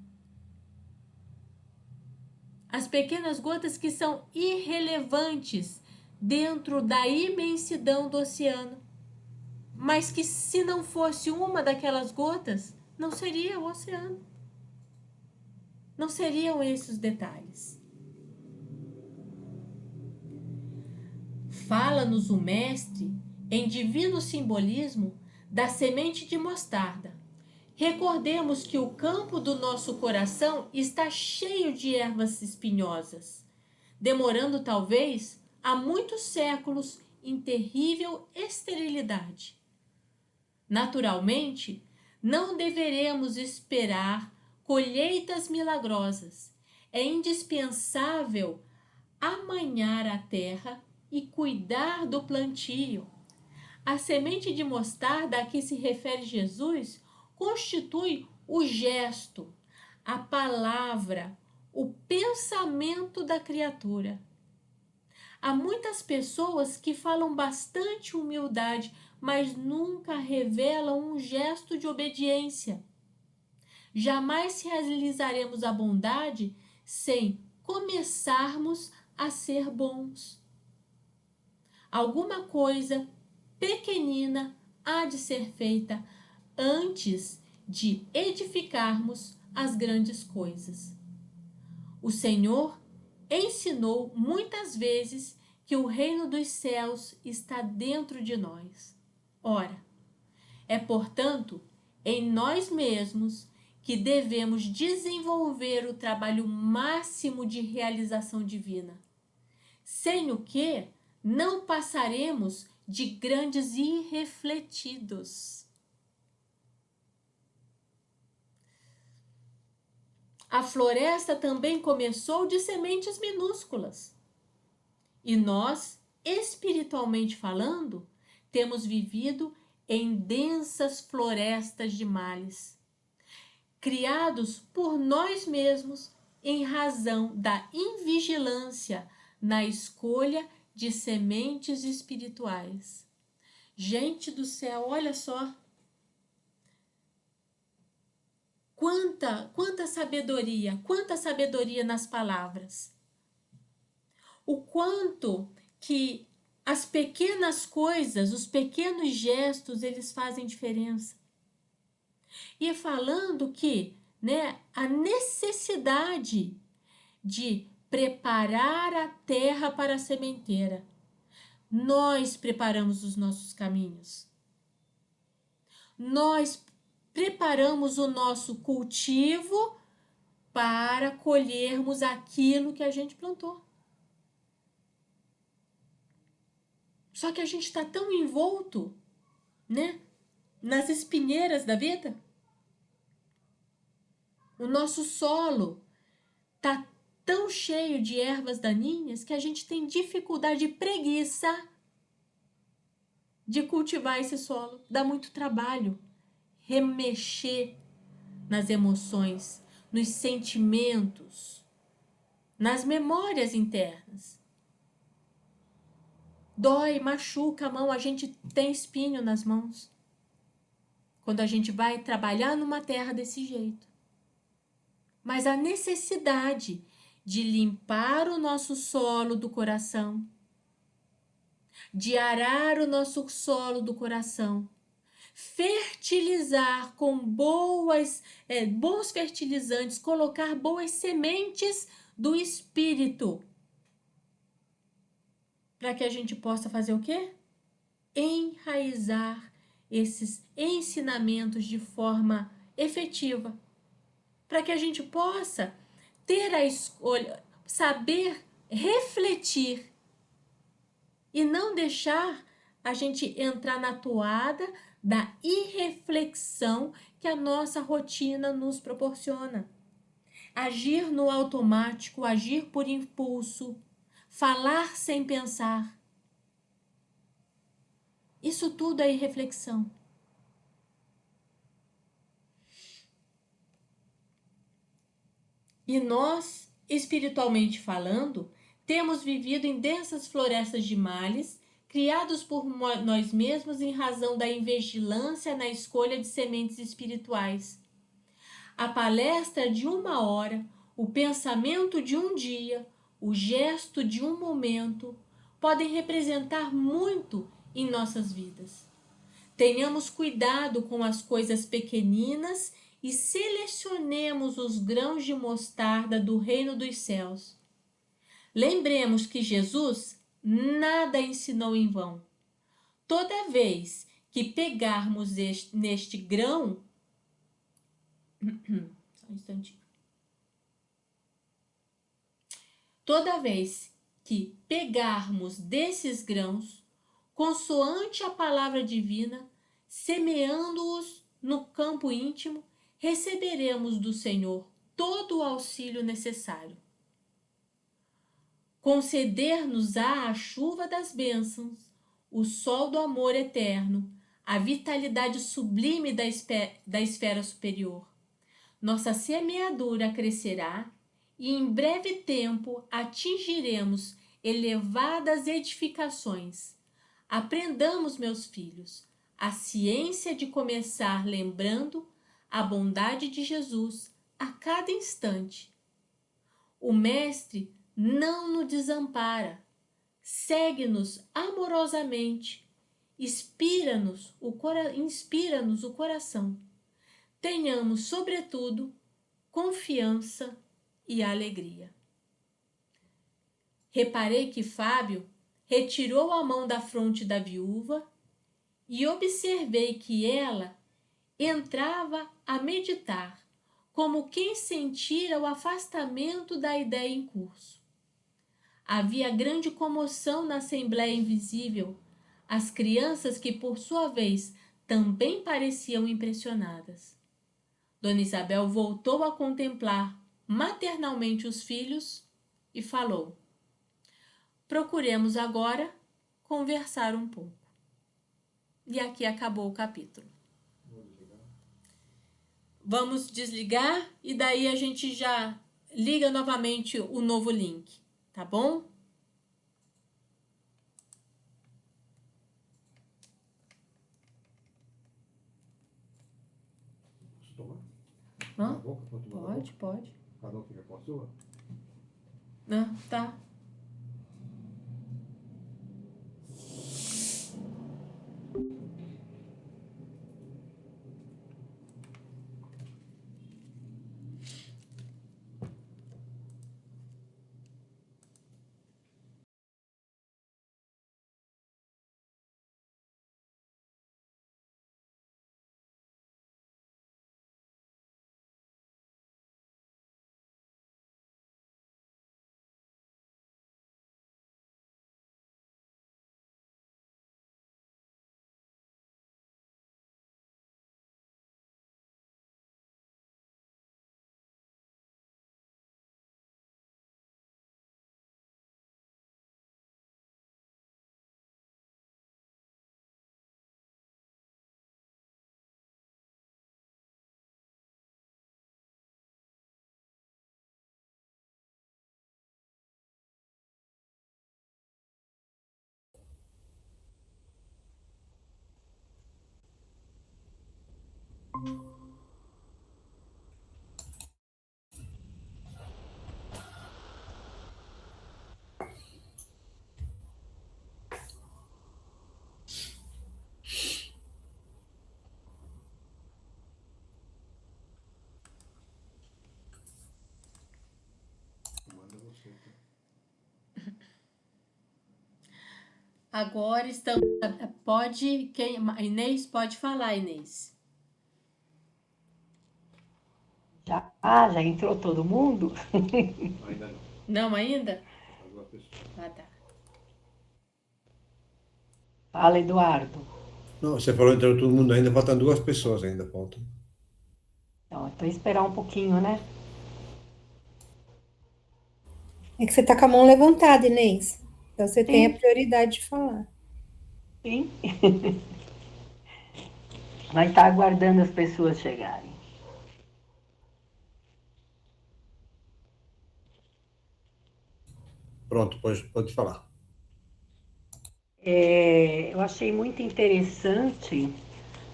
As pequenas gotas que são irrelevantes dentro da imensidão do oceano, mas que se não fosse uma daquelas gotas, não seria o oceano. Não seriam esses os detalhes. Fala-nos o mestre, em divino simbolismo, da semente de mostarda. Recordemos que o campo do nosso coração está cheio de ervas espinhosas, demorando talvez há muitos séculos em terrível esterilidade. Naturalmente, não deveremos esperar colheitas milagrosas. É indispensável amanhar a terra e cuidar do plantio. A semente de mostarda a que se refere Jesus constitui o gesto, a palavra, o pensamento da criatura. Há muitas pessoas que falam bastante humildade, mas nunca revelam um gesto de obediência. Jamais realizaremos a bondade sem começarmos a ser bons. Alguma coisa pequenina há de ser feita antes de edificarmos as grandes coisas. O Senhor ensinou muitas vezes que o reino dos céus está dentro de nós. Ora, é portanto em nós mesmos que devemos desenvolver o trabalho máximo de realização divina, sem o que não passaremos de grandes irrefletidos. A floresta também começou de sementes minúsculas. E nós, espiritualmente falando, temos vivido em densas florestas de males, criados por nós mesmos em razão da invigilância na escolha de sementes espirituais. Gente do céu, olha só! Quanta sabedoria nas palavras. O quanto que as pequenas coisas, os pequenos gestos, eles fazem diferença. E falando que, a necessidade de preparar a terra para a sementeira. Nós preparamos os nossos caminhos. Nós preparamos o nosso cultivo para colhermos aquilo que a gente plantou. Só que a gente está tão envolto, nas espinheiras da vida. O nosso solo está tão cheio de ervas daninhas que a gente tem dificuldade e preguiça de cultivar esse solo. Dá muito trabalho remexer nas emoções, nos sentimentos, nas memórias internas. Dói, machuca a mão, a gente tem espinho nas mãos. Quando a gente vai trabalhar numa terra desse jeito. Mas a necessidade de limpar o nosso solo do coração, de arar o nosso solo do coração, fertilizar com bons fertilizantes, colocar boas sementes do Espírito, para que a gente possa fazer o quê? Enraizar esses ensinamentos de forma efetiva, para que a gente possa ter a escolha, saber refletir e não deixar a gente entrar na toada da irreflexão que a nossa rotina nos proporciona. Agir no automático, agir por impulso, falar sem pensar. Isso tudo é irreflexão. E nós, espiritualmente falando, temos vivido em densas florestas de males, criados por nós mesmos em razão da invigilância na escolha de sementes espirituais. A palestra de 1 hora, o pensamento de um dia, o gesto de um momento, podem representar muito em nossas vidas. Tenhamos cuidado com as coisas pequeninas e selecionemos os grãos de mostarda do reino dos céus. Lembremos que Jesus nada ensinou em vão. Toda vez que pegarmos neste grão, só um instantinho. Toda vez que pegarmos desses grãos, consoante a palavra divina, semeando-os no campo íntimo, receberemos do Senhor todo o auxílio necessário. Conceder-nos-á a chuva das bênçãos, o sol do amor eterno, a vitalidade sublime da esfera superior. Nossa semeadura crescerá e em breve tempo atingiremos elevadas edificações. Aprendamos, meus filhos, a ciência de começar lembrando a bondade de Jesus a cada instante. O Mestre não nos desampara, segue-nos amorosamente, inspira-nos o coração. Tenhamos, sobretudo, confiança e alegria. Reparei que Fábio retirou a mão da fronte da viúva e observei que ela entrava a meditar, como quem sentira o afastamento da ideia em curso. Havia grande comoção na Assembleia Invisível, as crianças que, por sua vez, também pareciam impressionadas. Dona Isabel voltou a contemplar maternalmente os filhos e falou: procuremos agora conversar um pouco. E aqui acabou o capítulo. Vamos desligar e daí a gente já liga novamente o novo link, tá bom? Posso tomar? Hã? Na boca? Pode tomar na Pode, boca? pode. Cada um fica com a sua? Não, tá. Manda você. Agora estamos. Pode. Inês, pode falar, Inês. Já entrou todo mundo? Ainda não. Não, ainda? As duas pessoas. Ah, tá. Fala, Eduardo. Não, você falou entre todo mundo ainda, faltam duas pessoas ainda, faltam. Então esperar um pouquinho, né? É que você tá com a mão levantada, Inês. Então você tem a Sim, prioridade de falar. sim. Vai estar aguardando as pessoas chegarem. Pronto, pode falar. Eu achei muito interessante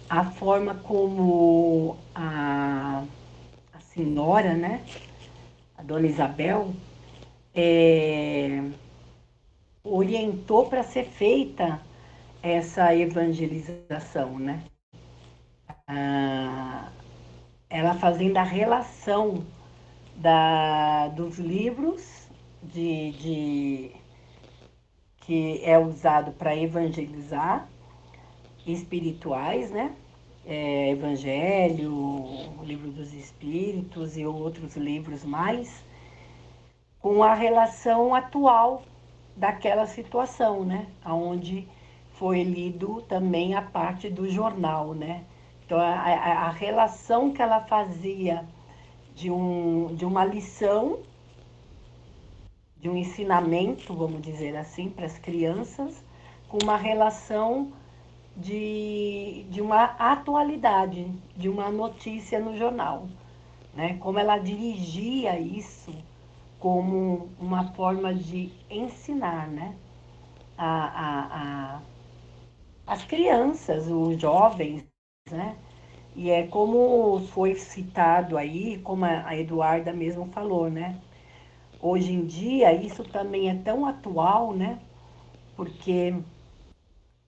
a forma como a senhora, né, a dona Isabel, orientou para ser feita essa evangelização, né? Ah, ela fazendo a relação dos livros que é usado para evangelizar, espirituais, né? Evangelho, o Livro dos Espíritos e outros livros mais, com a relação atual daquela situação, né? Onde foi lido também a parte do jornal, né? Então, a relação que ela fazia de uma lição, de um ensinamento, vamos dizer assim, para as crianças, com uma relação de uma atualidade, de uma notícia no jornal, né? Como ela dirigia isso como uma forma de ensinar, né? A, a, a, as crianças, os jovens, né? E é como foi citado aí, como a Eduarda mesmo falou, né? Hoje em dia isso também é tão atual, né? Porque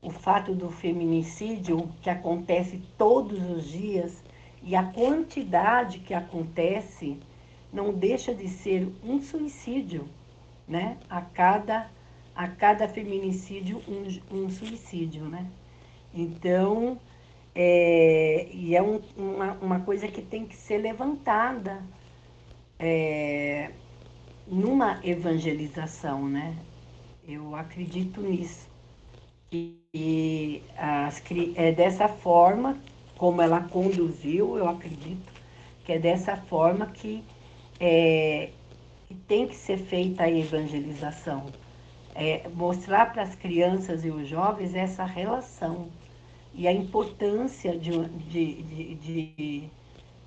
o fato do feminicídio que acontece todos os dias e a quantidade que acontece não deixa de ser um suicídio, né? A cada feminicídio um suicídio, né? Então E é uma coisa que tem que ser levantada numa evangelização, né? Eu acredito nisso. E é dessa forma, como ela conduziu, eu acredito que é dessa forma que tem que ser feita a evangelização. Mostrar para as crianças e os jovens essa relação e a importância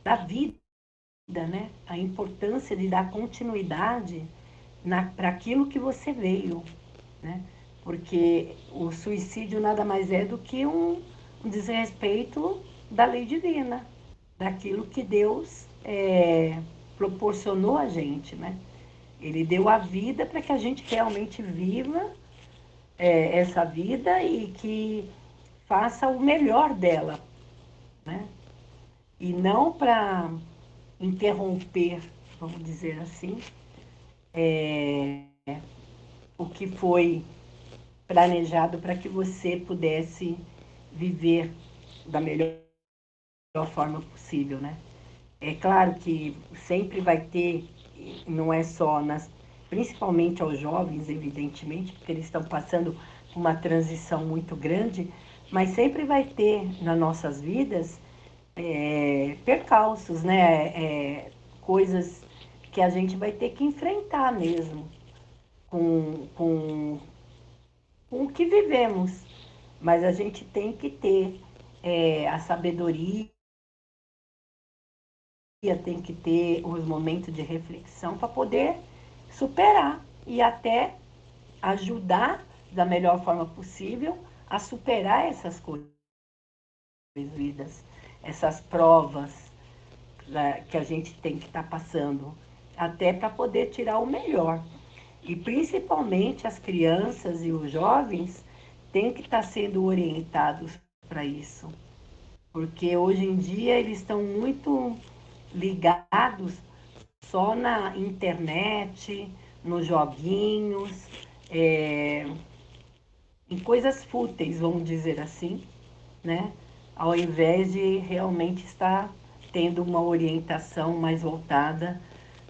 da vida, né? A importância de dar continuidade para aquilo que você veio, né? Porque o suicídio nada mais é do que um desrespeito da lei divina, daquilo que Deus proporcionou a gente, né? Ele deu a vida para que a gente realmente viva essa vida e que faça o melhor dela, né? E não para interromper, vamos dizer assim, o que foi planejado para que você pudesse viver da melhor forma possível, né? É claro que sempre vai ter, não é só principalmente aos jovens, evidentemente, porque eles estão passando por uma transição muito grande, mas sempre vai ter nas nossas vidas percalços, né? Coisas que a gente vai ter que enfrentar mesmo com o que vivemos. Mas a gente tem que ter a sabedoria, tem que ter os momentos de reflexão para poder superar e até ajudar da melhor forma possível a superar essas coisas, essas provas que a gente tem que estar passando, até para poder tirar o melhor. E principalmente as crianças e os jovens têm que estar sendo orientados para isso. Porque hoje em dia eles estão muito ligados só na internet, nos joguinhos, em coisas fúteis, vamos dizer assim, né? Ao invés de realmente estar tendo uma orientação mais voltada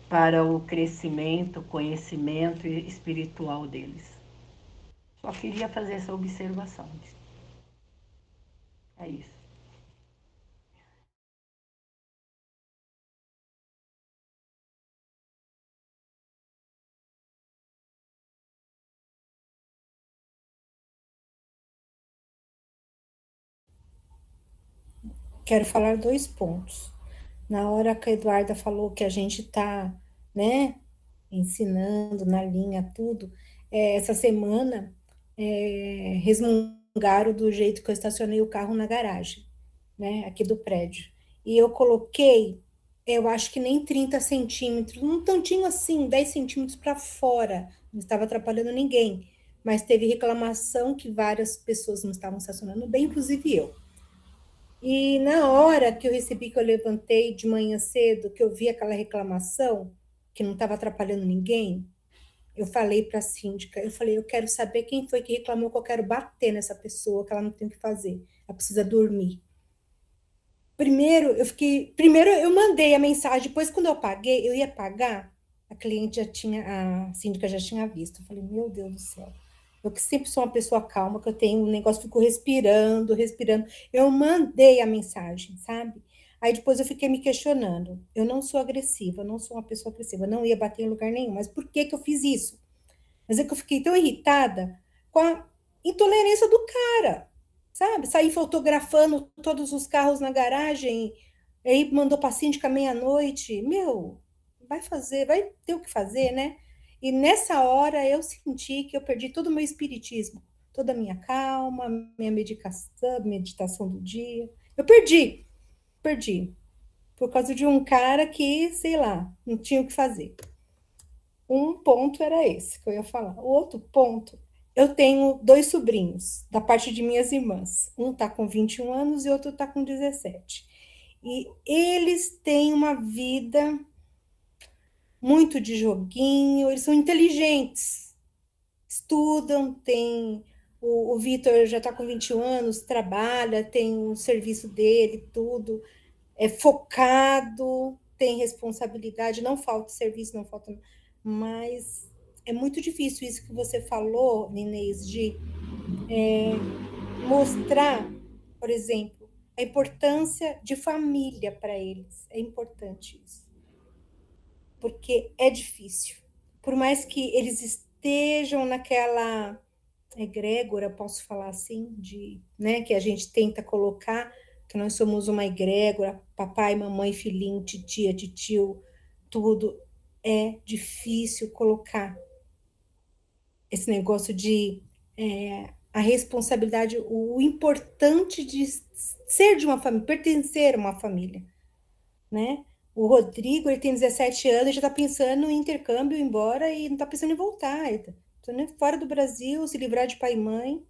para o crescimento, conhecimento espiritual deles. Só queria fazer essa observação. É isso. Quero falar 2 pontos. Na hora que a Eduarda falou que a gente está, né, ensinando na linha tudo, essa semana resmungaram do jeito que eu estacionei o carro na garagem, né, aqui do prédio. E eu coloquei, eu acho que nem 30 centímetros, um tantinho assim, 10 centímetros para fora, não estava atrapalhando ninguém. Mas teve reclamação que várias pessoas não estavam estacionando bem, inclusive eu. E na hora que eu recebi, que eu levantei de manhã cedo, que eu vi aquela reclamação, que não estava atrapalhando ninguém, eu falei para a síndica, eu falei, eu quero saber quem foi que reclamou, que eu quero bater nessa pessoa, que ela não tem o que fazer, ela precisa dormir. Primeiro eu mandei a mensagem, depois quando eu paguei, eu ia pagar, a síndica já tinha visto. Eu falei, meu Deus do céu. Eu que sempre sou uma pessoa calma, que eu tenho um negócio, fico respirando, respirando. Eu mandei a mensagem, sabe? Aí depois eu fiquei me questionando. Eu não sou agressiva, eu não sou uma pessoa agressiva, eu não ia bater em lugar nenhum. Mas por que que eu fiz isso? Mas é que eu fiquei tão irritada com a intolerância do cara, sabe? Saí fotografando todos os carros na garagem, aí mandou para a síndica meia-noite. Meu, vai ter o que fazer, né? E nessa hora eu senti que eu perdi todo o meu espiritismo, toda a minha calma, minha meditação do dia. Eu perdi, por causa de um cara que, sei lá, não tinha o que fazer. Um ponto era esse que eu ia falar. O outro ponto, eu tenho 2 sobrinhos, da parte de minhas irmãs. Um está com 21 anos e outro está com 17. E eles têm uma vida muito de joguinho, eles são inteligentes, estudam, têm O Vitor já está com 21 anos, trabalha, tem um serviço dele, tudo, é focado, tem responsabilidade, não falta serviço, não falta. Mas é muito difícil isso que você falou, Inês, de mostrar, por exemplo, a importância de família para eles. É importante isso. Porque é difícil. Por mais que eles estejam naquela egrégora, posso falar assim, né, que a gente tenta colocar, que nós somos uma egrégora, papai, mamãe, filhinho, titia, titio, tudo. É difícil colocar esse negócio de a responsabilidade, o importante de ser de uma família, pertencer a uma família, né? O Rodrigo, ele tem 17 anos e já está pensando em intercâmbio, ir embora, e não está pensando em voltar. Ele tá pensando em ir fora do Brasil, se livrar de pai e mãe.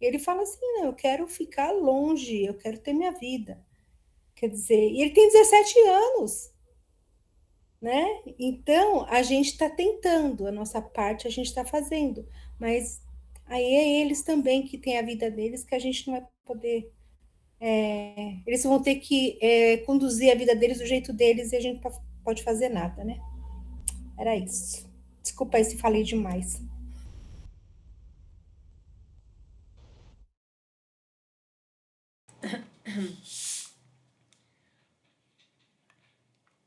Ele fala assim, não, eu quero ficar longe, eu quero ter minha vida. Quer dizer, e ele tem 17 anos, né? Então, a gente está tentando, a nossa parte a gente está fazendo, mas aí é eles também que têm a vida deles que a gente não vai poder. Eles vão ter que conduzir a vida deles do jeito deles e a gente não pode fazer nada, né? Era isso. Desculpa aí se falei demais.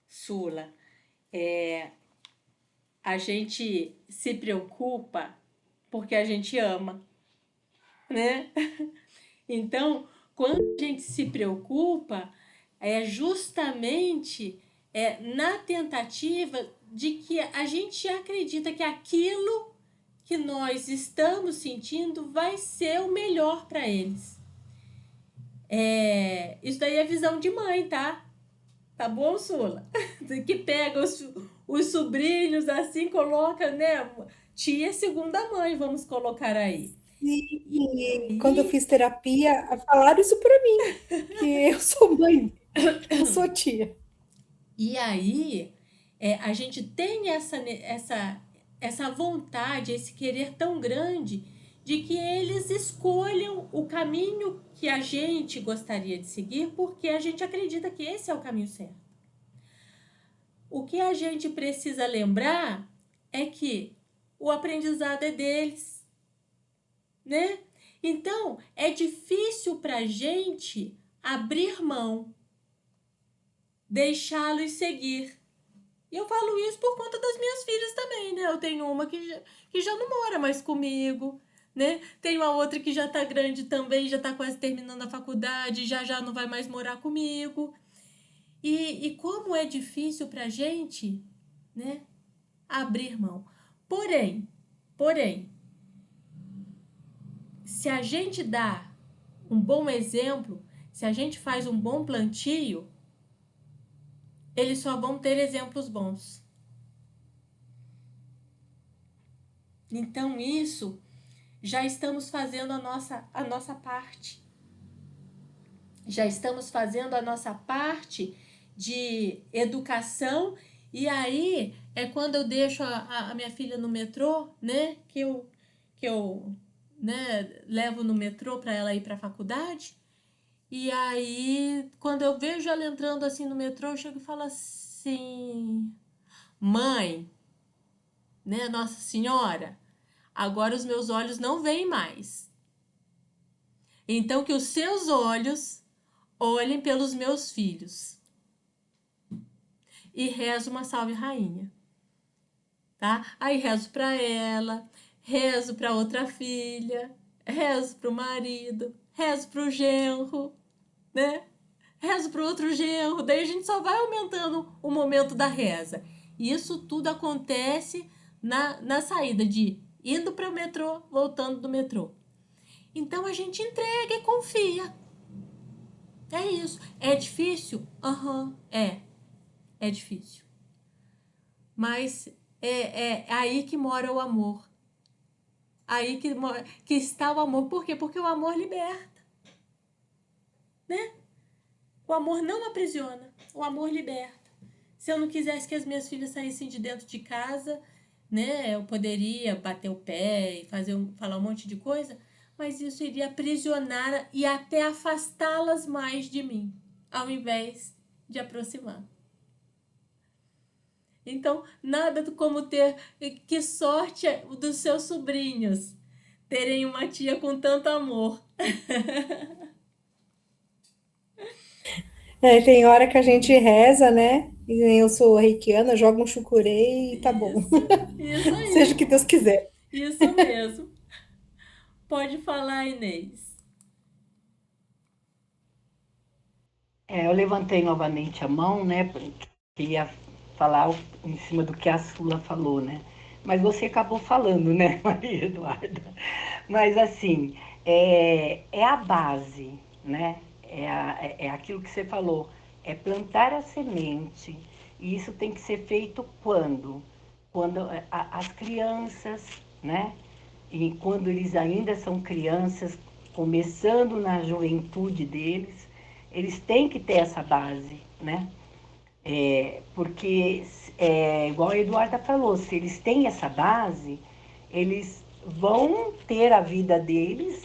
Sula, a gente se preocupa porque a gente ama, né? Então, quando a gente se preocupa, é justamente na tentativa de que a gente acredita que aquilo que nós estamos sentindo vai ser o melhor para eles. Isso daí é visão de mãe, tá? Tá bom, Sula? Que pega os sobrinhos assim, coloca, né? Tia segunda mãe, vamos colocar aí. E quando eu fiz terapia, falaram isso para mim, que eu sou mãe, não sou tia. E aí, a gente tem essa vontade, esse querer tão grande de que eles escolham o caminho que a gente gostaria de seguir, porque a gente acredita que esse é o caminho certo. O que a gente precisa lembrar é que o aprendizado é deles, né? Então, é difícil para a gente abrir mão, deixá-los seguir. E eu falo isso por conta das minhas filhas também, né? Eu tenho uma que já não mora mais comigo, né? Tenho a outra que já tá grande também, já tá quase terminando a faculdade, já não vai mais morar comigo. E como é difícil pra gente, né? Abrir mão. Porém, se a gente dá um bom exemplo, se a gente faz um bom plantio, eles só vão ter exemplos bons. Então, isso já estamos fazendo a nossa parte. Já estamos fazendo a nossa parte de educação. E aí é quando eu deixo a minha filha no metrô, né? Que eu né, levo no metrô para ela ir para a faculdade. E aí, quando eu vejo ela entrando assim no metrô, eu chego e falo assim: mãe, né, Nossa Senhora, agora os meus olhos não veem mais. Então, que os seus olhos olhem pelos meus filhos. E rezo uma salve rainha, tá? Aí rezo para ela, rezo para outra filha, rezo para o marido, rezo para o genro, né? Rezo para o outro genro. Daí a gente só vai aumentando o momento da reza. E isso tudo acontece na saída de indo para o metrô, voltando do metrô. Então a gente entrega e confia. É isso. É difícil? Aham, é difícil. Mas é aí que mora o amor. Aí que está o amor. Por quê? Porque o amor liberta. Né? O amor não aprisiona. O amor liberta. Se eu não quisesse que as minhas filhas saíssem de dentro de casa, né? Eu poderia bater o pé e falar um monte de coisa. mas isso iria aprisionar e até afastá-las mais de mim, ao invés de aproximar. Então, nada como ter... Que sorte dos seus sobrinhos terem uma tia com tanto amor. Tem hora que a gente reza, né? E eu sou reikiana, joga um chucurei e tá bom. Isso Seja o aí, que Deus quiser. isso mesmo. Pode falar, Inês. Eu levantei novamente a mão, né? Porque ia falar em cima do que a Sula falou, né? Mas você acabou falando, né, Maria Eduarda? Mas assim, é a base, né? É aquilo que você falou, é plantar a semente. E isso tem que ser feito quando? Quando as crianças, né? E quando eles ainda são crianças, começando na juventude deles, eles têm que ter essa base, né? Porque, igual a Eduarda falou, se eles têm essa base, eles vão ter a vida deles,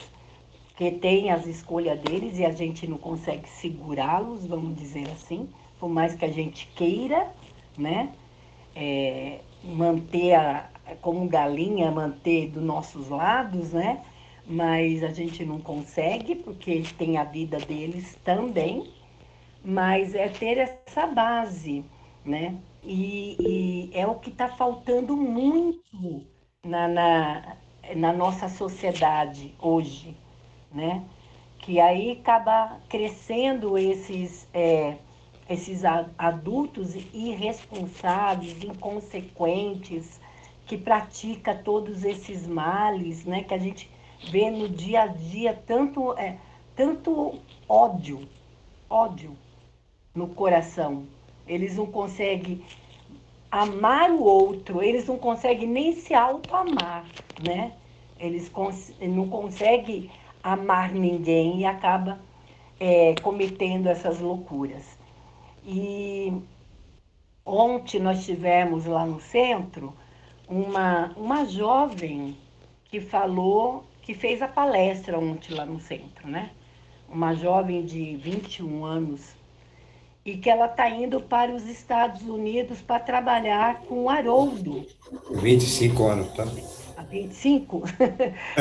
que tem as escolhas deles e a gente não consegue segurá-los, vamos dizer assim, por mais que a gente queira, né? Manter como galinha, manter dos nossos lados, né? Mas a gente não consegue, porque eles têm a vida deles também, mas é ter essa base, né? E é o que está faltando muito na, na, na nossa sociedade hoje, né? Que aí acaba crescendo esses adultos irresponsáveis, inconsequentes, que pratica todos esses males, né? Que a gente vê no dia a dia tanto ódio, ódio no coração. Eles não conseguem amar o outro, eles não conseguem nem se auto-amar, né? Eles não conseguem amar ninguém e acaba cometendo essas loucuras. E ontem nós tivemos lá no centro uma jovem que falou, que fez a palestra ontem lá no centro, né? Uma jovem de 21 anos, e que ela está indo para os Estados Unidos para trabalhar com o Haroldo. 25 anos, tá? A 25?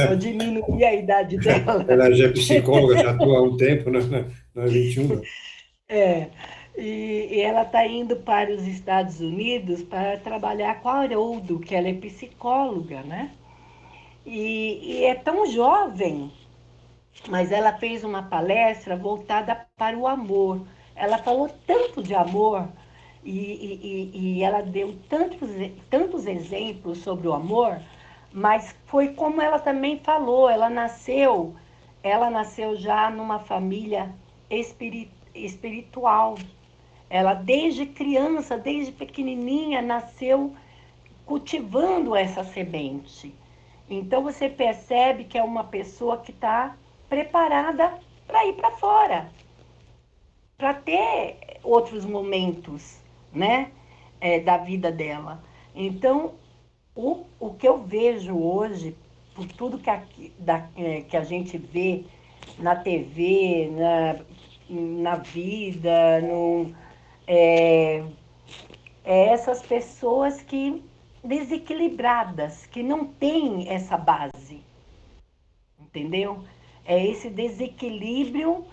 Eu diminuí a idade dela. Ela já é psicóloga, já atua há um tempo, não é 21, não. É, e ela está indo para os Estados Unidos para trabalhar com a Haroldo, que ela é psicóloga, né? E é tão jovem, mas ela fez uma palestra voltada para o amor. Ela falou tanto de amor e ela deu tantos exemplos sobre o amor, mas foi como ela também falou, ela nasceu já numa família espiritual. Ela desde criança, desde pequenininha, nasceu cultivando essa semente. Então você percebe que é uma pessoa que está preparada para ir para fora, para ter outros momentos, né, da vida dela. Então, o que eu vejo hoje, por tudo que a gente vê na TV, na vida, essas pessoas que desequilibradas, que não têm essa base, entendeu? É esse desequilíbrio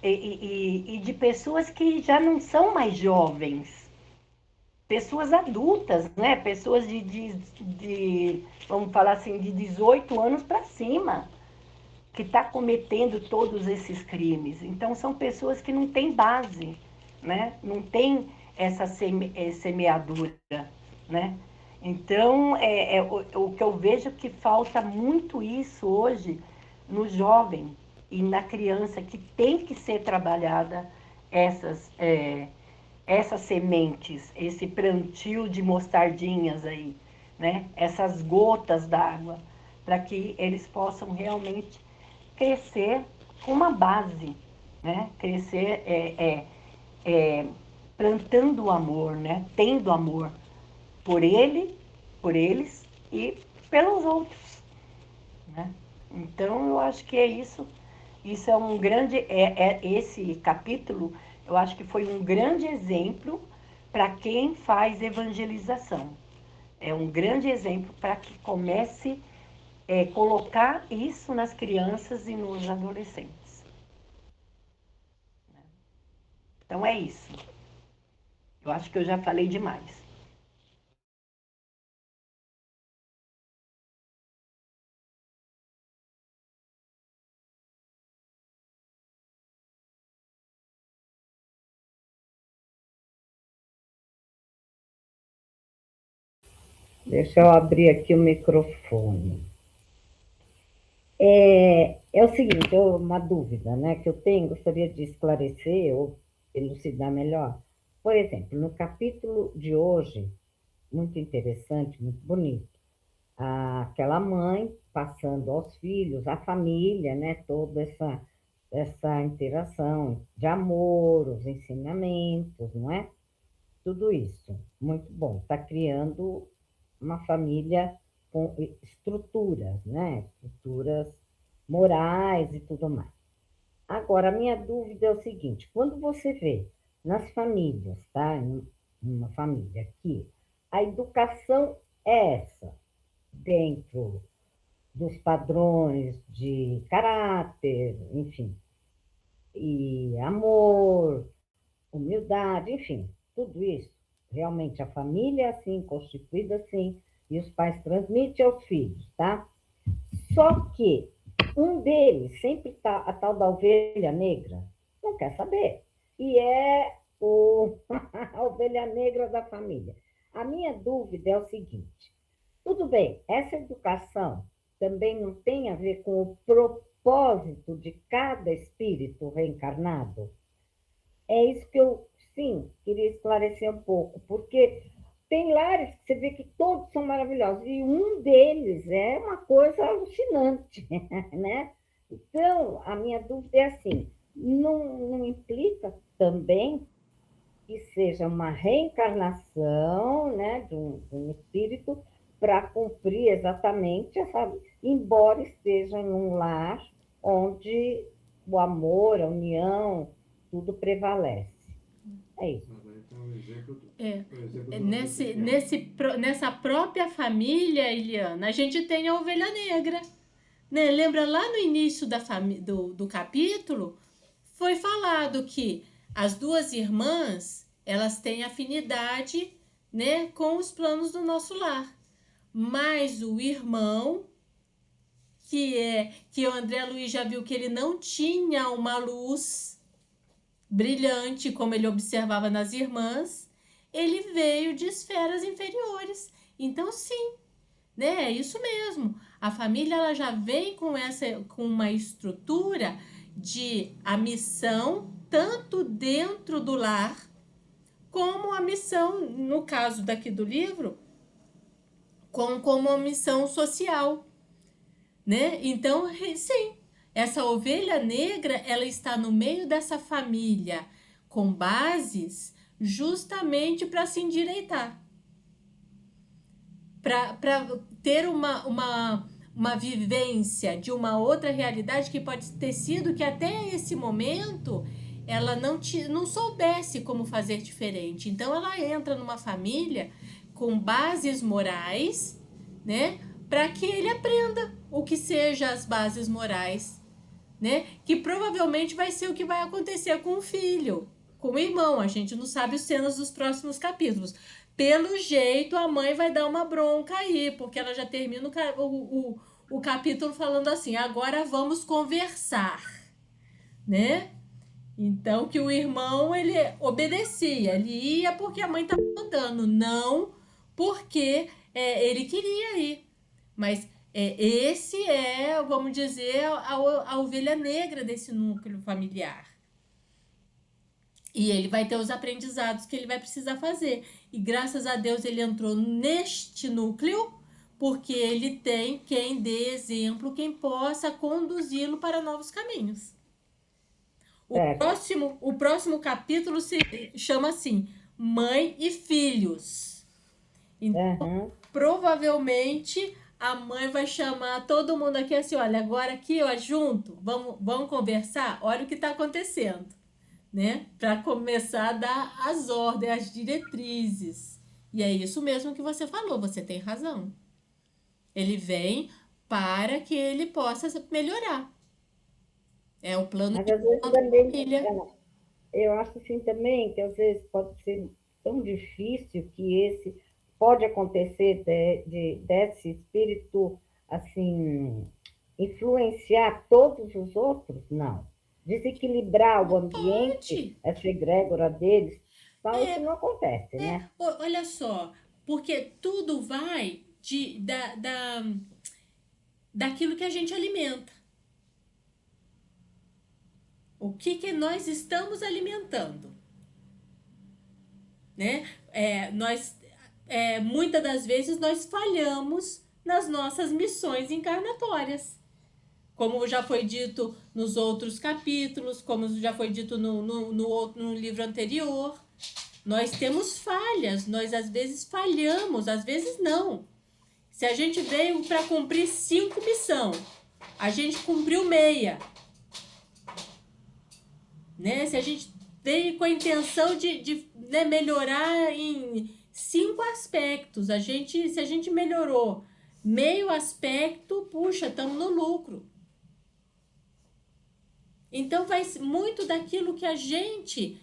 e de pessoas que já não são mais jovens, pessoas adultas, né? Pessoas vamos falar assim, de 18 anos para cima, que está cometendo todos esses crimes. Então, são pessoas que não têm base, né? Não tem essa semeadura, né? Então, o que eu vejo que falta muito isso hoje no jovem e na criança, que tem que ser trabalhada essas sementes, esse plantio de mostardinhas aí, né? Essas gotas d'água, para que eles possam realmente crescer com uma base, né? Crescer plantando o amor, né? Tendo amor por eles e pelos outros, né? Então, eu acho que é isso. Isso é um grande. Esse capítulo, eu acho que foi um grande exemplo para quem faz evangelização. É um grande exemplo para que comece a colocar isso nas crianças e nos adolescentes. Então, é isso. Eu acho que eu já falei demais. Deixa eu abrir aqui o microfone. É o seguinte, uma dúvida, né, que eu tenho, gostaria de esclarecer ou elucidar melhor. Por exemplo, no capítulo de hoje, muito interessante, muito bonito, aquela mãe passando aos filhos, a família, né, toda essa interação de amor, os ensinamentos, não é? Tudo isso, muito bom. Está criando uma família com estruturas, né? Estruturas morais e tudo mais. Agora, a minha dúvida é o seguinte: quando você vê nas famílias, tá? Em uma família aqui, a educação é essa, dentro dos padrões de caráter, enfim, e amor, humildade, enfim, tudo isso. Realmente a família é assim, constituída assim, e os pais transmitem aos filhos, tá? Só que um deles sempre tá a tal da ovelha negra, não quer saber. E é a ovelha negra da família. A minha dúvida é o seguinte: tudo bem, essa educação também não tem a ver com o propósito de cada espírito reencarnado? É isso que eu, sim, queria esclarecer um pouco, porque tem lares que você vê que todos são maravilhosos, e um deles é uma coisa alucinante, né? Então, a minha dúvida é assim, não implica também que seja uma reencarnação, né, de um espírito para cumprir exatamente essa, embora esteja num lar onde o amor, a união, tudo prevalece. É isso. Nessa própria família, Eliana, a gente tem a ovelha negra. Né? Lembra lá no início do capítulo, foi falado que as duas irmãs, elas têm afinidade, né, com os planos do nosso lar. Mas o irmão, que o André Luiz já viu que ele não tinha uma luz brilhante como ele observava nas irmãs, ele veio de esferas inferiores. Então, sim, né? É isso mesmo. A família ela já vem com uma estrutura de a missão tanto dentro do lar como a missão, no caso daqui do livro, como uma missão social, né? Então, sim, essa ovelha negra, ela está no meio dessa família com bases justamente para se endireitar, para ter uma vivência de uma outra realidade que pode ter sido que até esse momento ela não soubesse como fazer diferente. Então ela entra numa família com bases morais, né? Para que ele aprenda o que seja as bases morais, né? Que provavelmente vai ser o que vai acontecer com o filho, com o irmão. A gente não sabe as cenas dos próximos capítulos. Pelo jeito, a mãe vai dar uma bronca aí, porque ela já termina o capítulo falando assim: agora vamos conversar, né? Então, que o irmão, ele obedecia, ele ia porque a mãe estava mandando, não porque ele queria ir. Mas esse é, vamos dizer, a ovelha negra desse núcleo familiar. E ele vai ter os aprendizados que ele vai precisar fazer. E graças a Deus ele entrou neste núcleo, porque ele tem quem dê exemplo, quem possa conduzi-lo para novos caminhos. O próximo capítulo se chama assim, Mãe e Filhos. Então, provavelmente, a mãe vai chamar todo mundo aqui assim, olha, agora aqui, ó, junto, vamos conversar? Olha o que está acontecendo, né? Para começar a dar as ordens, as diretrizes. E é isso mesmo que você falou, você tem razão. Ele vem para que ele possa melhorar. É o plano Mas de às vezes da também, família. eu acho assim também que às vezes pode ser tão difícil que esse pode acontecer desse espírito assim influenciar todos os outros, não. Desequilibrar o ambiente, Pode. essa egrégora deles, então isso não acontece, né? Olha só, porque tudo vai daquilo que a gente alimenta. O que nós estamos alimentando, né? Muitas das vezes nós falhamos nas nossas missões encarnatórias. Como já foi dito nos outros capítulos, como já foi dito no livro anterior, nós temos falhas, nós às vezes falhamos, às vezes não. Se a gente veio para cumprir 5 missões, a gente cumpriu meia, né? Se a gente veio com a intenção de melhorar em 5 aspectos, se a gente melhorou meio aspecto, puxa, estamos no lucro. Então vai muito daquilo que a gente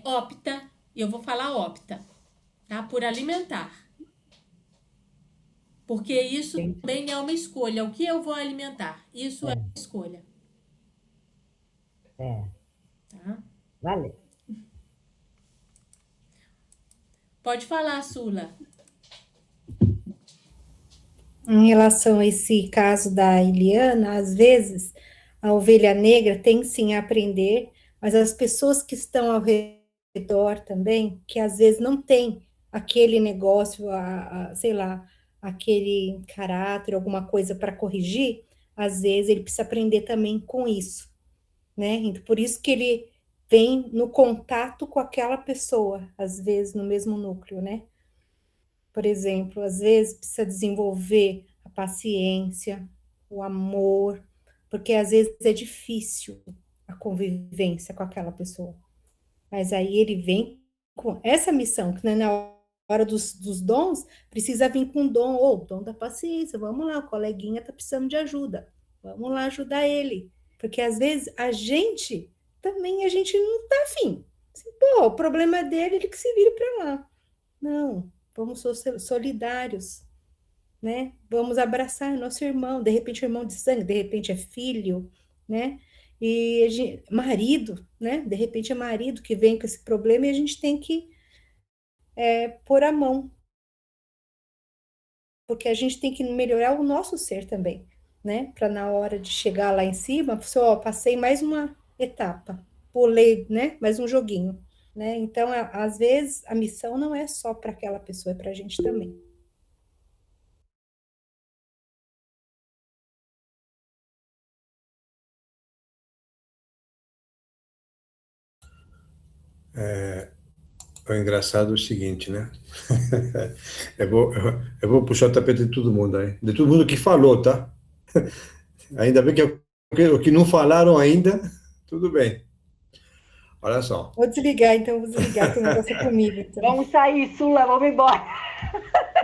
opta, e eu vou falar opta, tá? Por alimentar. Porque isso Sim. também é uma escolha. O que eu vou alimentar? Isso é uma É, escolha, é, tá? vale. Pode falar, Sula. Em relação a esse caso da Eliana, às vezes a ovelha negra tem sim a aprender, mas as pessoas que estão ao redor também, que às vezes não tem aquele negócio, sei lá, aquele caráter, alguma coisa para corrigir, às vezes ele precisa aprender também com isso, né? Então, por isso que ele vem no contato com aquela pessoa, às vezes no mesmo núcleo, né? Por exemplo, às vezes precisa desenvolver a paciência, o amor, porque às vezes é difícil a convivência com aquela pessoa. Mas aí ele vem com essa missão, que na hora dos dons, precisa vir com o dom, ou dom da paciência, vamos lá, o coleguinha está precisando de ajuda, vamos lá ajudar ele. Porque às vezes a gente não está afim. Assim, pô, o problema é dele, ele que se vire para lá. Não, vamos ser solidários, né? Vamos abraçar nosso irmão, de repente é irmão de sangue, de repente é filho, né? E marido, né? De repente é marido que vem com esse problema e a gente tem que pôr a mão, porque a gente tem que melhorar o nosso ser também, né? Para na hora de chegar lá em cima, só passei mais uma etapa, pulei, né? Mais um joguinho. Né? Então, às vezes, a missão não é só para aquela pessoa, é para a gente também. O engraçado é o seguinte, né? Eu vou puxar o tapete de todo mundo aí. De todo mundo que falou, tá? Ainda bem que o que não falaram ainda, tudo bem. Olha só. Vou desligar, então, que o negócio é comigo. Então. Vamos sair, Sula, vamos embora.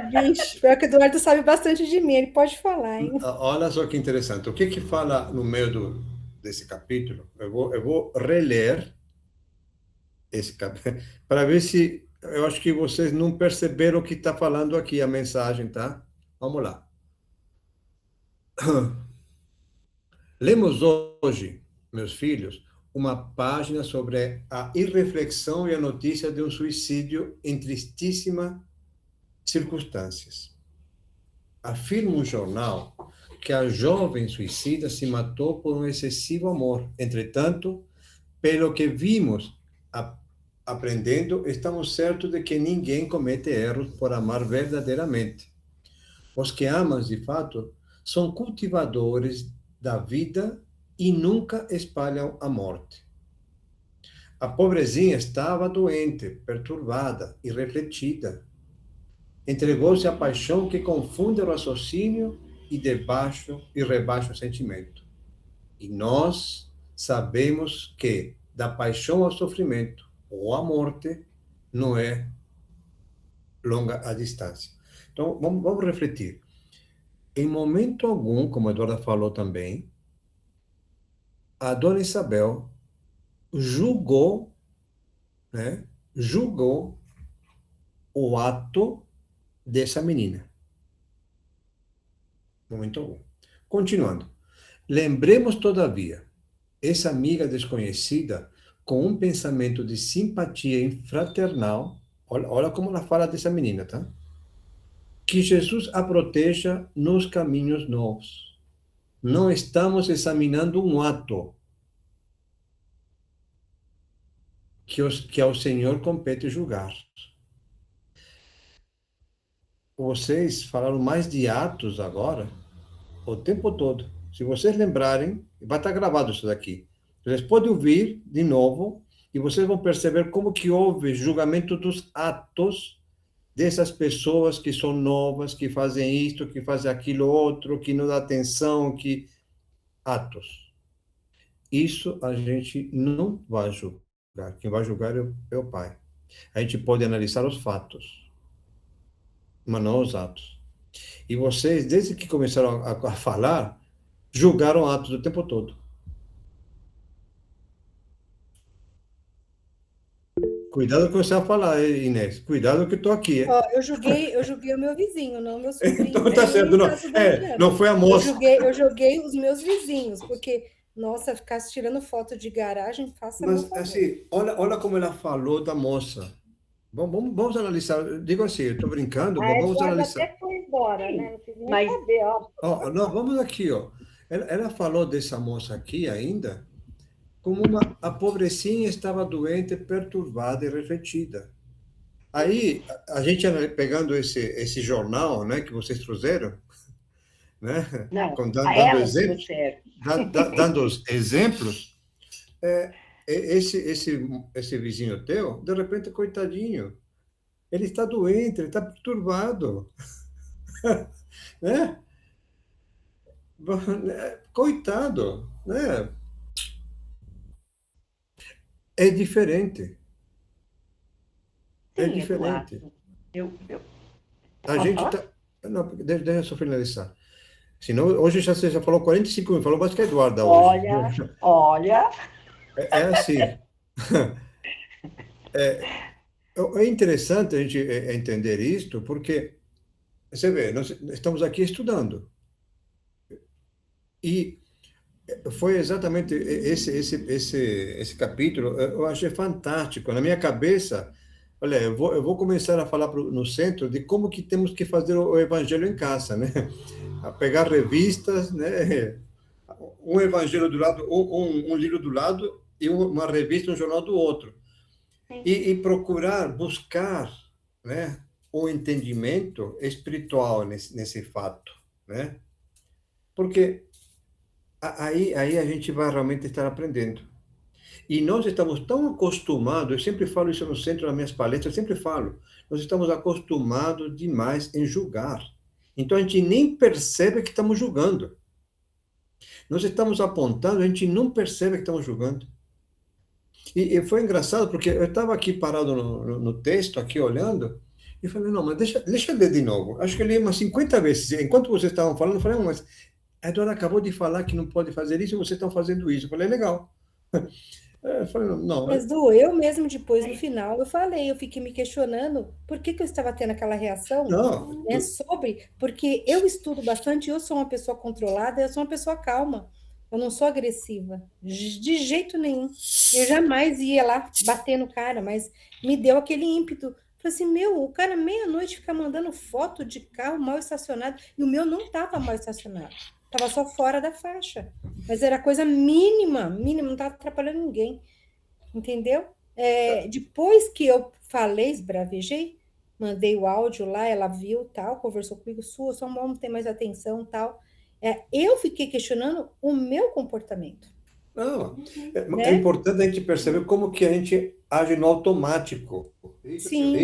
Vixe, pior que o Eduardo sabe bastante de mim, ele pode falar, hein? Olha só que interessante. O que fala no meio desse capítulo? Eu vou reler esse capítulo para ver se eu acho que vocês não perceberam o que está falando aqui, a mensagem, tá? Vamos lá. Lemos hoje, meus filhos, uma página sobre a irreflexão e a notícia de um suicídio em tristíssimas circunstâncias. Afirma um jornal que a jovem suicida se matou por um excessivo amor. Entretanto, pelo que vimos aprendendo, estamos certos de que ninguém comete erros por amar verdadeiramente. Os que amam, de fato, são cultivadores da vida e nunca espalham a morte. A pobrezinha estava doente, perturbada, irrefletida. Entregou-se à paixão que confunde o raciocínio e de baixo e rebaixo sentimento. E nós sabemos que da paixão ao sofrimento ou à morte não é longa a distância. Então, vamos refletir. Em momento algum, como a Eduarda falou também, a Dona Isabel julgou, né, julgou o ato dessa menina. Momento algum. Continuando. Lembremos, todavia, essa amiga desconhecida com um pensamento de simpatia fraternal. Olha como ela fala dessa menina, tá? Que Jesus a proteja nos caminhos novos. Não estamos examinando um ato que ao Senhor compete julgar. Vocês falaram mais de atos agora, o tempo todo. Se vocês lembrarem, vai estar gravado isso daqui. Vocês podem ouvir de novo e vocês vão perceber como que houve julgamento dos atos dessas pessoas que são novas, que fazem isto, que fazem aquilo outro, que não dá atenção, que... Atos. Isso a gente não vai julgar. Quem vai julgar é o Pai. A gente pode analisar os fatos, mas não os atos. E vocês, desde que começaram a falar, julgaram atos o tempo todo. Cuidado com o que você vai falar, Inês. Cuidado que eu estou aqui. Ó, eu julguei o meu vizinho, não o meu sobrinho. Então tá certo, não. Não foi a moça. Eu joguei os meus vizinhos, porque, nossa, ficar tirando foto de garagem, faça Mas, meu favor. assim, olha como ela falou da moça. Vamos analisar. Digo assim, eu estou brincando, mas vamos analisar. Até foi embora, né? Não quis nem Mas- saber, ó. Não, vamos aqui, ó. Ela falou dessa moça aqui ainda, como a pobrecinha estava doente, perturbada e refletida. Aí, a gente pegando esse jornal, né, que vocês trouxeram, né, Não, dando a ela exemplos, dando os exemplos, esse vizinho teu, de repente, coitadinho, ele está doente, ele está perturbado, né? Coitado, né? É diferente. É Sim, diferente. Eduardo. Eu... A gente tá... Não, deixa eu só finalizar. Senão, hoje você já falou 45 minutos, falou mais que a Eduarda hoje. Olha. É assim. É interessante a gente entender isto, porque, você vê, nós estamos aqui estudando. E foi exatamente esse capítulo, eu achei fantástico. Na minha cabeça, olha, eu vou começar a falar no centro de como que temos que fazer o evangelho em casa, né? A pegar revistas, né? Um evangelho do lado, um livro do lado e uma revista, um jornal do outro. E procurar, buscar, né, o entendimento espiritual nesse fato, né? Porque aí a gente vai realmente estar aprendendo. E nós estamos tão acostumados, eu sempre falo isso no centro das minhas palestras, eu sempre falo, nós estamos acostumados demais em julgar. Então a gente nem percebe que estamos julgando. Nós estamos apontando, a gente não percebe que estamos julgando. E foi engraçado, porque eu estava aqui parado no texto, aqui olhando, e falei, não, mas deixa eu ler de novo. Acho que eu li umas 50 vezes. Enquanto vocês estavam falando, eu falei, não, mas a Eduarda acabou de falar que não pode fazer isso e vocês estão fazendo isso. Eu falei, legal. Eu falei, não. Mas, Du, eu mesmo depois, no final, eu fiquei me questionando por que eu estava tendo aquela reação, Não. né, porque eu estudo bastante, eu sou uma pessoa controlada, eu sou uma pessoa calma, eu não sou agressiva, de jeito nenhum. Eu jamais ia lá bater no cara, mas me deu aquele ímpeto. Falei assim, o cara meia-noite fica mandando foto de carro mal estacionado, e o meu não estava mal estacionado. Estava só fora da faixa. Mas era coisa mínima, não estava atrapalhando ninguém. Entendeu? Depois que eu falei, esbravejei, mandei o áudio lá, ela viu, tal, conversou comigo, só vamos ter mais atenção, tal. Eu fiquei questionando o meu comportamento. Não, é importante a gente perceber como que a gente age no automático. Sim.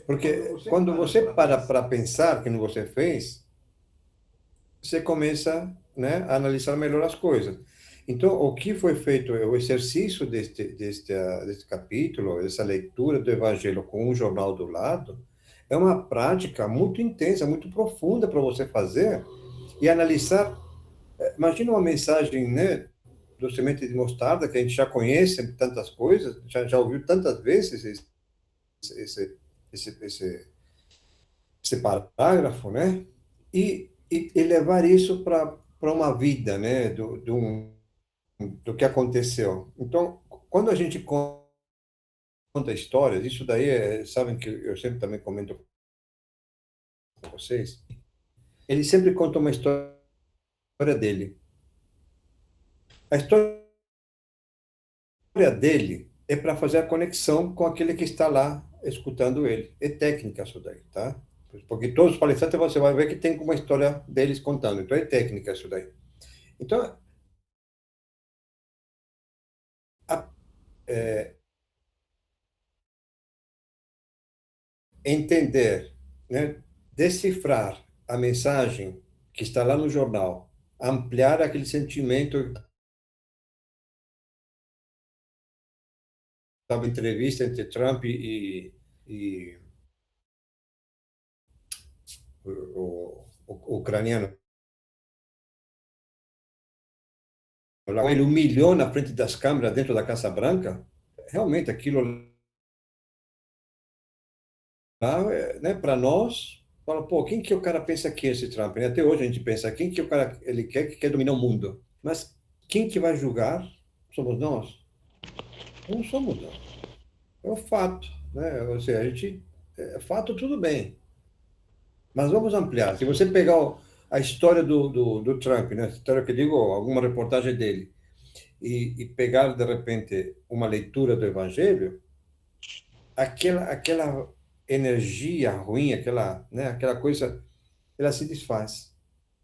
Porque quando você para pensar que não você fez, você começa, né, a analisar melhor as coisas. Então, o que foi feito, o exercício deste capítulo, essa leitura do Evangelho com um jornal do lado, é uma prática muito intensa, muito profunda para você fazer e analisar. Imagina uma mensagem, né, do semente de mostarda, que a gente já conhece tantas coisas, já ouviu tantas vezes esse, esse parágrafo, né? E levar isso para uma vida, né? Do que aconteceu. Então, quando a gente conta histórias, isso daí, sabem que eu sempre também comento com vocês, ele sempre conta uma história dele. A história dele é para fazer a conexão com aquele que está lá escutando ele. É técnica isso daí, tá? Porque todos os palestrantes você vai ver que tem uma história deles contando. Então é técnica isso daí. Então, a, é, entender, né, decifrar a mensagem que está lá no jornal, ampliar aquele sentimento, sabe, entrevista entre Trump e o ucraniano. Ele humilhou na frente das câmeras dentro da Casa Branca. Realmente, aquilo lá, né, para nós, fala, pô, quem que o cara pensa que é esse Trump? Né? Até hoje a gente pensa, quem que o cara ele quer que quer dominar o mundo? Mas quem que vai julgar? Somos nós? Não somos nós. É o fato, né? Ou seja, a gente, fato tudo bem, mas vamos ampliar. Se você pegar a história do Trump, né? A história que eu digo, alguma reportagem dele, e pegar de repente uma leitura do Evangelho, aquela energia ruim, aquela, né, aquela coisa, ela se desfaz.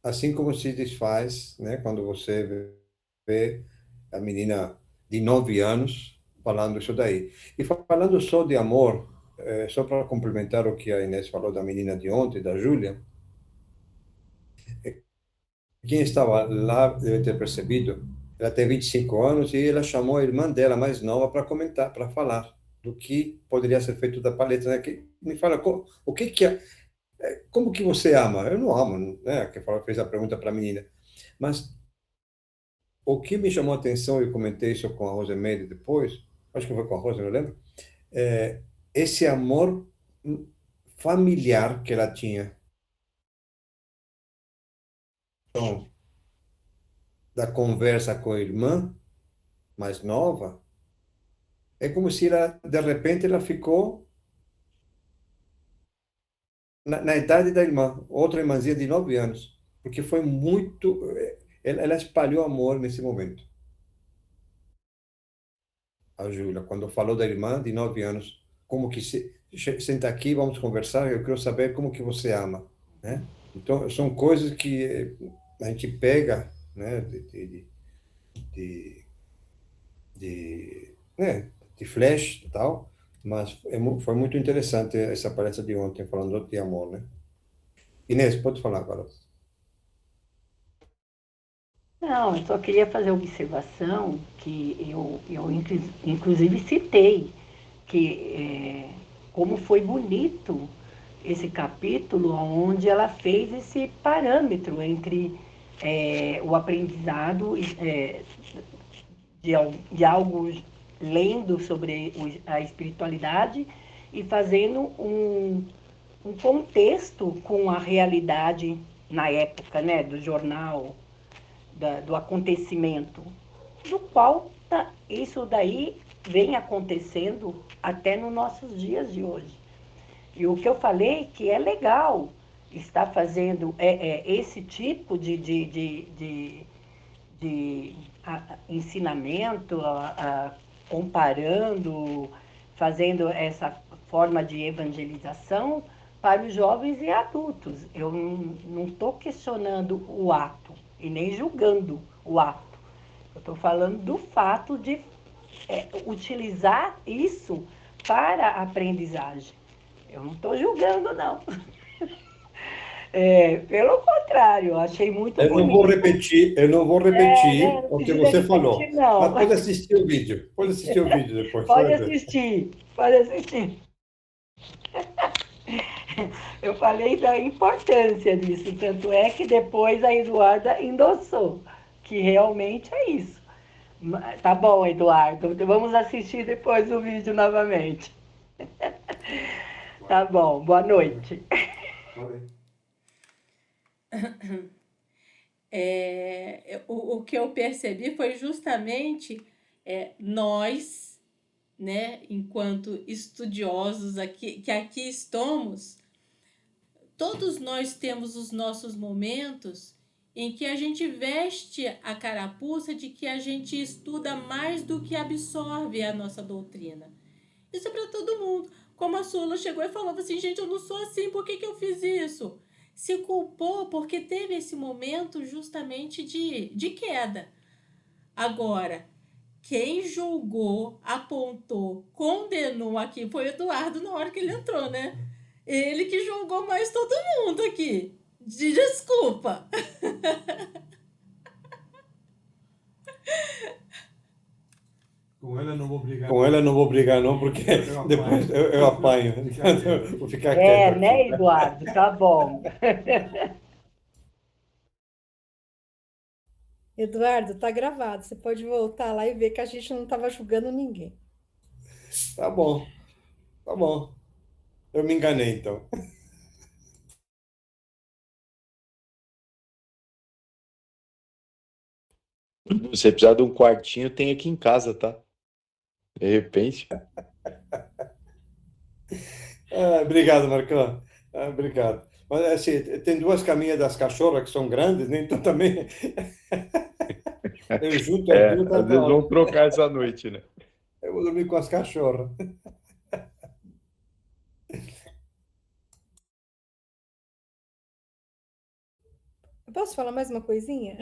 Assim como se desfaz, né, quando você vê a menina de 9 anos falando isso daí. E falando só de amor, só para complementar o que a Inês falou da menina de ontem, da Júlia, quem estava lá deve ter percebido, ela tem 25 anos e ela chamou a irmã dela mais nova para comentar, para falar do que poderia ser feito da paleta, né? Que me fala o que que é, como que você ama? Eu não amo, né? Que fez a pergunta para a menina. Mas o que me chamou a atenção, e comentei isso com a Rosemary depois, acho que foi com a Rosa, não lembro, é esse amor familiar que ela tinha. Então, da conversa com a irmã mais nova, é como se ela, de repente, ela ficou na idade da irmã, outra irmãzinha de 9 anos, porque foi muito. Ela espalhou amor nesse momento. A Júlia, quando falou da irmã de 9 anos, como que senta aqui, vamos conversar, eu quero saber como que você ama, né? Então, são coisas que a gente pega, né, de, né, de flash e tal, mas foi muito interessante essa palestra de ontem, falando de amor, né? Inês, pode falar agora. Não, eu só queria fazer a observação que inclusive citei que como foi bonito esse capítulo onde ela fez esse parâmetro entre o aprendizado de algo lendo sobre a espiritualidade e fazendo um contexto com a realidade na época, né, do jornal, do acontecimento, do qual isso daí vem acontecendo até nos nossos dias de hoje. E o que eu falei que é legal estar fazendo esse tipo de ensinamento, comparando, fazendo essa forma de evangelização para os jovens e adultos. Eu não estou questionando o ato e nem julgando o ato. Eu estou falando do fato de utilizar isso para a aprendizagem. Eu não estou julgando, não. Pelo contrário, contrário, eu achei muito bonito. Eu não vou Né? repetir Não o que precisa você falou, repetir, não. mas pode assistir o vídeo. Pode assistir o vídeo depois, você Pode vai ver. assistir, pode assistir. Eu falei da importância disso, tanto é que depois a Eduarda endossou, que realmente é isso. Tá bom, Eduardo, vamos assistir depois o vídeo novamente. Tá bom, boa noite. Valeu. O que eu percebi foi justamente nós, né, enquanto estudiosos aqui, que aqui estamos, todos nós temos os nossos momentos em que a gente veste a carapuça de que a gente estuda mais do que absorve a nossa doutrina. Isso é para todo mundo. Como a Sula chegou e falou assim, gente, eu não sou assim, por que eu fiz isso? Se culpou porque teve esse momento justamente de queda. Agora, quem julgou, apontou, condenou aqui foi o Eduardo na hora que ele entrou, né? Ele que julgou mais todo mundo aqui. Desculpa. Com ela eu não vou brigar, não, porque depois eu apanho. Vou ficar quieto É, aqui. né, Eduardo? Tá bom. Eduardo, tá gravado. Você pode voltar lá e ver que a gente não estava julgando ninguém. Tá bom, tá bom. Eu me enganei, então. Você precisar de um quartinho, tem aqui em casa, tá? De repente. Obrigado, Marcão. Obrigado. Mas assim, tem duas caminhas das cachorras que são grandes, né? Então também eu junto as duas, Às tá vezes vão ótimo. trocar essa noite, né? Eu vou dormir com as cachorras. Eu posso falar mais uma coisinha?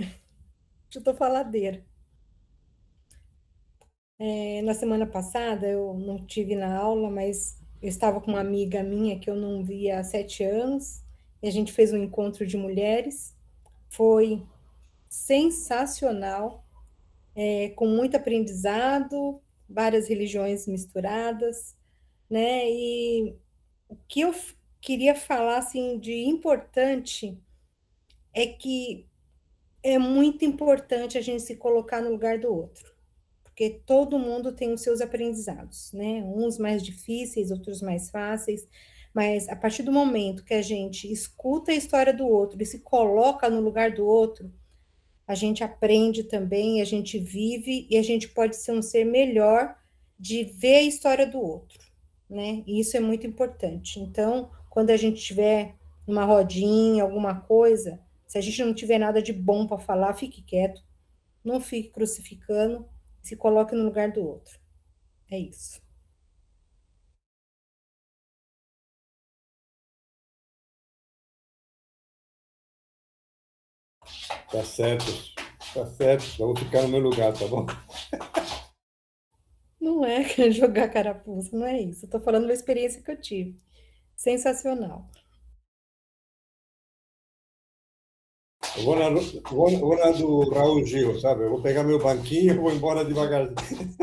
Eu tô faladeira. Na semana passada eu não tive na aula, mas eu estava com uma amiga minha que eu não via há 7 anos, e a gente fez um encontro de mulheres. Foi sensacional, com muito aprendizado, várias religiões misturadas, né? E o que eu queria falar assim de importante é que é muito importante a gente se colocar no lugar do outro, porque todo mundo tem os seus aprendizados, né? Uns mais difíceis, outros mais fáceis, mas a partir do momento que a gente escuta a história do outro e se coloca no lugar do outro, a gente aprende também, a gente vive e a gente pode ser um ser melhor de ver a história do outro, né? E isso é muito importante. Então, quando a gente tiver uma rodinha, alguma coisa, se a gente não tiver nada de bom para falar, fique quieto, não fique crucificando, se coloque no lugar do outro. É isso. Tá certo. Tá certo. Eu vou ficar no meu lugar, tá bom? Não é jogar carapuça, não é isso. Eu tô falando uma experiência que eu tive. Sensacional. Vou na do Raul Gil, sabe? Eu vou pegar meu banquinho e vou embora devagarzinho.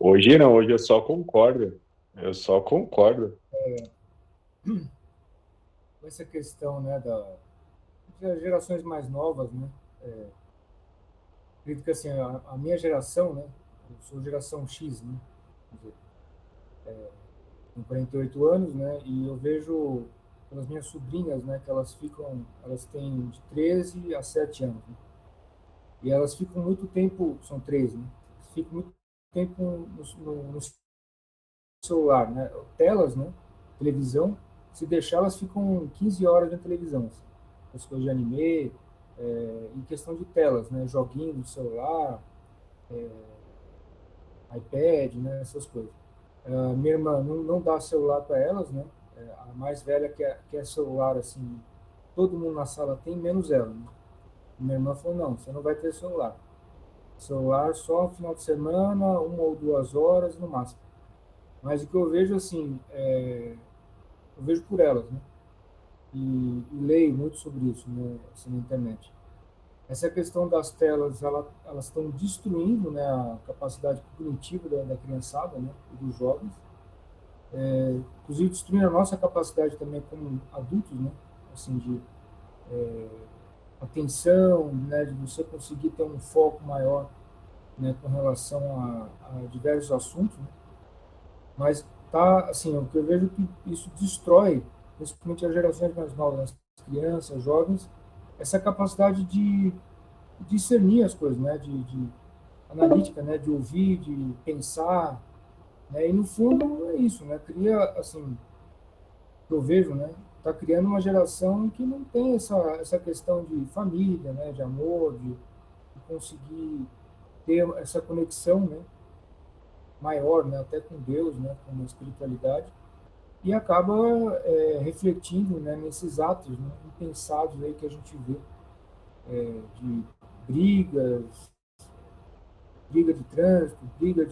Hoje não, hoje eu só concordo. Eu só concordo. Com essa questão, né, das gerações mais novas, né? Acredito que assim, a minha geração, né? Eu sou geração X, né? Quer dizer, tenho 48 anos, né? E eu vejo pelas minhas sobrinhas, né? Que elas têm de 13 a 7 anos, né? E elas ficam muito tempo, são três, né? Ficam muito tempo no celular, né? Telas, né? Televisão. Se deixar, elas ficam 15 horas na televisão, assim. As coisas de anime, em questão de telas, né? Joguinho do celular, iPad, né? Essas coisas. Minha irmã não dá celular para elas, né? A mais velha quer celular, assim, todo mundo na sala tem, menos ela, né? Minha irmã falou, não, você não vai ter celular. Celular só no final de semana, 1 ou 2 horas no máximo. Mas o que eu vejo, assim, eu vejo por elas, né? E leio muito sobre isso, né, assim, na internet. Essa questão das telas, elas estão destruindo, né, a capacidade cognitiva da criançada, né, e dos jovens. Inclusive destruindo a nossa capacidade também como adultos, né, assim, de atenção, né, de você conseguir ter um foco maior, né, com relação a diversos assuntos, né? Mas tá, assim, o que eu vejo é que isso destrói, principalmente as gerações mais novas, as crianças, jovens, essa capacidade de discernir as coisas, né, de analítica, né, de ouvir, de pensar, né, e no fundo é isso, né, cria, assim, eu vejo, né, está criando uma geração que não tem essa questão de família, né, de amor, de conseguir ter essa conexão, né, maior, né, até com Deus, né, com a espiritualidade, e acaba refletindo, né, nesses atos, né, impensados aí que a gente vê, de brigas, briga de trânsito, briga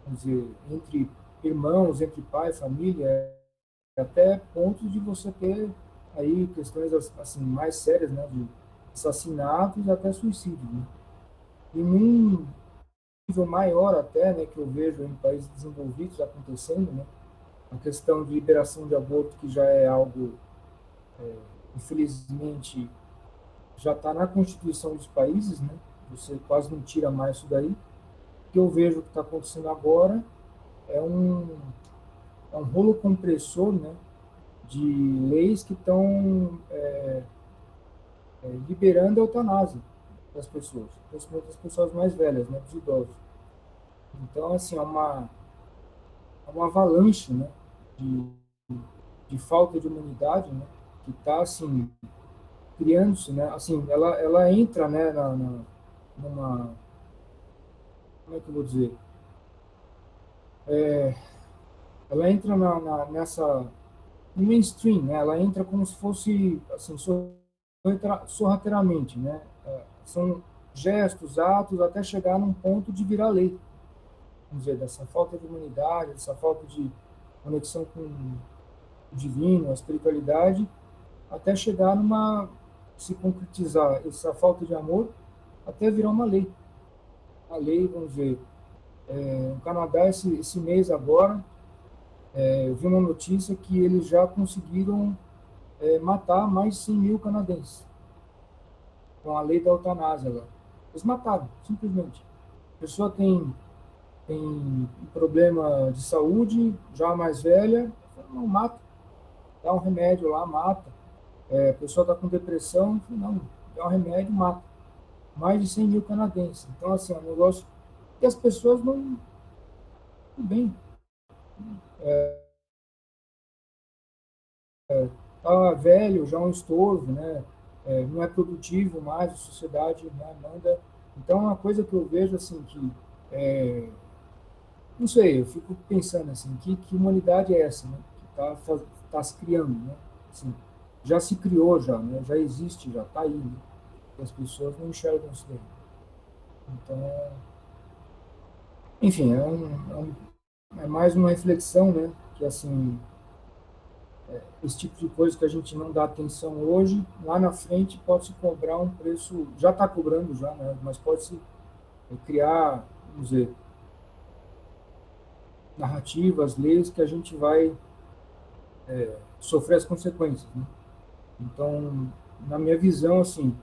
vamos dizer, entre irmãos, entre pai, família, até pontos de você ter aí questões assim mais sérias, né, de assassinatos até suicídio, né? E num nível maior até, né, que eu vejo em países desenvolvidos acontecendo, né, a questão de liberação de aborto, que já é algo, infelizmente, já está na Constituição dos países, né, você quase não tira mais isso daí. O que eu vejo que está acontecendo agora é um rolo compressor, né, de leis que estão liberando a eutanásia das pessoas, principalmente das pessoas mais velhas, né, dos idosos. Então, assim, é uma avalanche, né, de falta de humanidade, né, que está, assim, criando-se, né, assim, ela entra, né, numa, como é que eu vou dizer, ela entra nessa, no mainstream, né, ela entra como se fosse, assim, sorrateiramente, né, são gestos, atos, até chegar num ponto de virar lei, vamos dizer, dessa falta de humanidade, dessa falta de conexão com o divino, a espiritualidade, até chegar se concretizar essa falta de amor, até virar uma lei. A lei, vamos dizer, no Canadá, esse mês agora, eu vi uma notícia que eles já conseguiram matar mais de 100 mil canadenses, com a lei da eutanásia lá. Eles mataram, simplesmente. A pessoa tem um problema de saúde, já mais velha, não mata, dá um remédio lá, mata. A pessoa está com depressão, não, dá um remédio, mata. Mais de 100 mil canadenses. Então, assim, é um negócio que as pessoas não... Tudo bem. Tá velho, já é um estorvo, né? Não é produtivo mais, a sociedade, né, manda. Então, é uma coisa que eu vejo, assim, que... não sei, eu fico pensando, assim, que humanidade é essa, né? Que tá se criando, né? Assim, já se criou, já, né? Já existe, já está aí, né? E as pessoas não enxergam isso daí. Então, enfim, é mais uma reflexão, né? Que, assim, esse tipo de coisa que a gente não dá atenção hoje, lá na frente pode se cobrar um preço, já está cobrando já, né? Mas pode se criar, vamos dizer, narrativas, leis que a gente vai sofrer as consequências, né? Então, na minha visão, assim,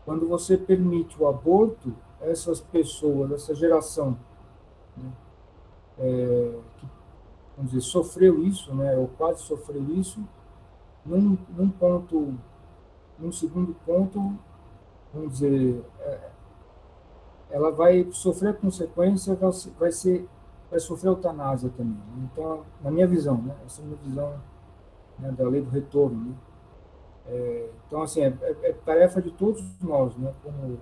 quando você permite o aborto, essas pessoas, essa geração, né, que, vamos dizer, sofreu isso, né, ou quase sofreu isso, num ponto, num segundo ponto, vamos dizer, ela vai sofrer a consequência, vai sofrer eutanásia também. Então, na minha visão, né, essa é a minha visão, né, da lei do retorno, né? Então, assim, é tarefa de todos nós, né, como,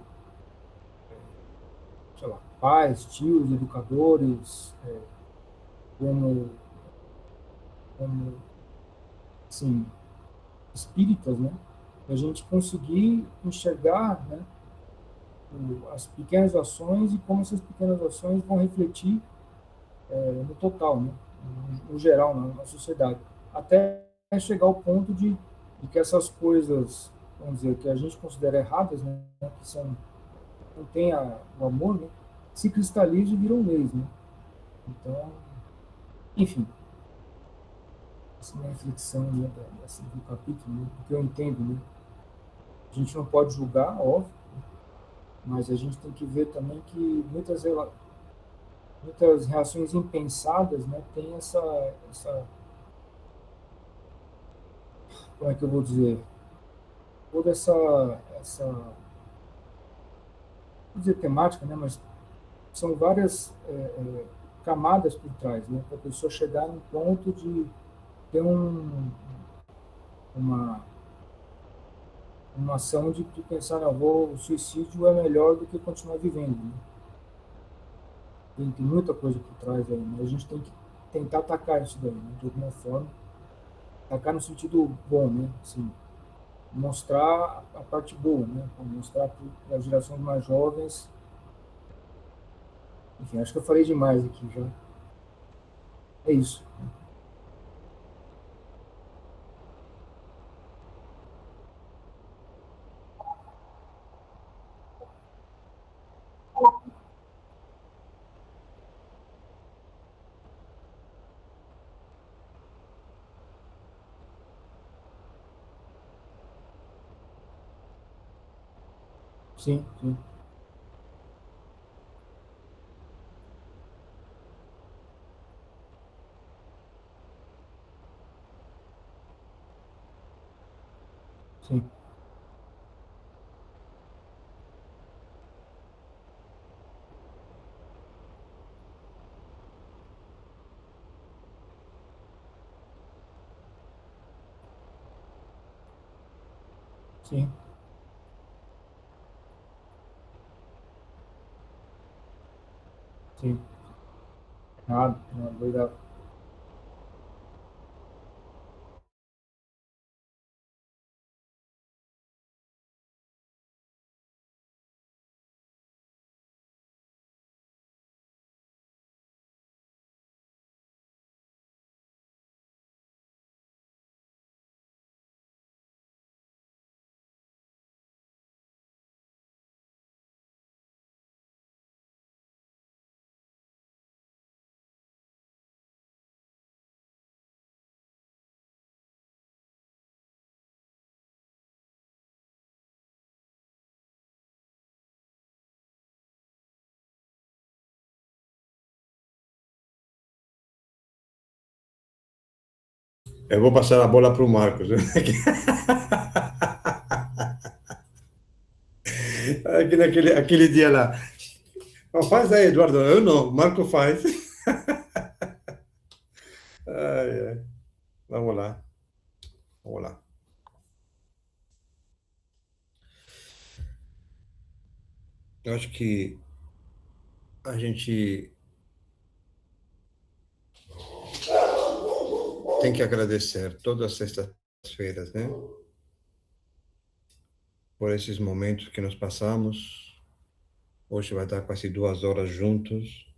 sei lá, pais, tios, educadores, como, como, assim, espíritas, né, a gente conseguir enxergar, né, as pequenas ações e como essas pequenas ações vão refletir no total, né, no geral, na sociedade, até chegar ao ponto de que essas coisas, vamos dizer, que a gente considera erradas, né, que são, não tem o amor, né, se cristalizam e viram leis, né. Então, enfim, essa é a minha reflexão, né, do capítulo, né, do que eu entendo, né. A gente não pode julgar, óbvio, mas a gente tem que ver também que muitas reações impensadas, né, tem como é que eu vou dizer, toda vou dizer temática, né, mas são várias camadas por trás, né, para a pessoa chegar num ponto de ter uma, uma ação de pensar, não, o suicídio é melhor do que continuar vivendo, né? Tem muita coisa por trás aí, né? A gente tem que tentar atacar isso daí, né, de alguma forma. Atacar no sentido bom, né? Assim, mostrar a parte boa, né? Mostrar para as gerações mais jovens. Enfim, acho que eu falei demais aqui já. É isso. Sim, sim, sim, sim, sim. Nada, nada, obrigado. Eu vou passar a bola para o Marcos. Aquele dia lá. Oh, faz aí, Eduardo. Eu não, Marco faz. Ai, ai. Vamos lá, vamos lá. Eu acho que a gente tem que agradecer todas as sextas-feiras, né? Por esses momentos que nós passamos. Hoje vai dar quase 2 horas juntos,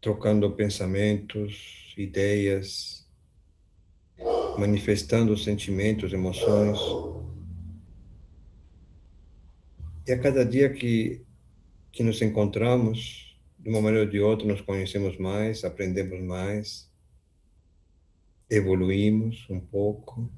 trocando pensamentos, ideias, manifestando sentimentos, emoções. E a cada dia que nos encontramos, de uma maneira ou de outra, nos conhecemos mais, aprendemos mais, evoluímos um pouco.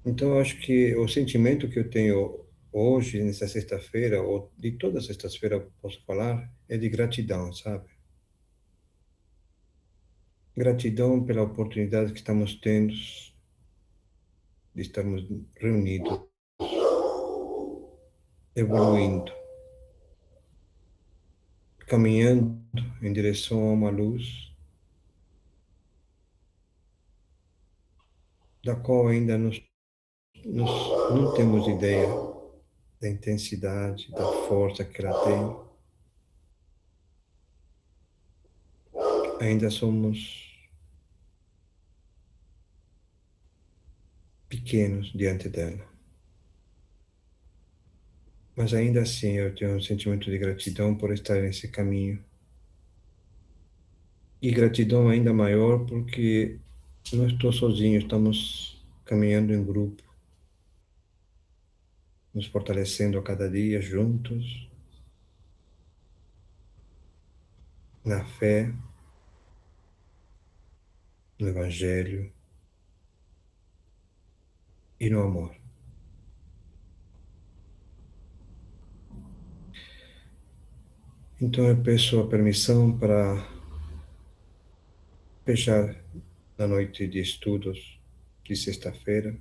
Então, eu acho que o sentimento que eu tenho hoje, nessa sexta-feira, ou de todas as sextas-feiras, posso falar, é de gratidão, sabe? Gratidão pela oportunidade que estamos tendo de estarmos reunidos, evoluindo, caminhando em direção a uma luz da qual ainda não temos ideia da intensidade, da força que ela tem. Ainda somos pequenos diante dela. Mas ainda assim eu tenho um sentimento de gratidão por estar nesse caminho. E gratidão ainda maior porque não estou sozinho, estamos caminhando em grupo, nos fortalecendo a cada dia juntos, na fé, no Evangelho e no amor. Então eu peço a permissão para fechar na noite de estudos de sexta-feira,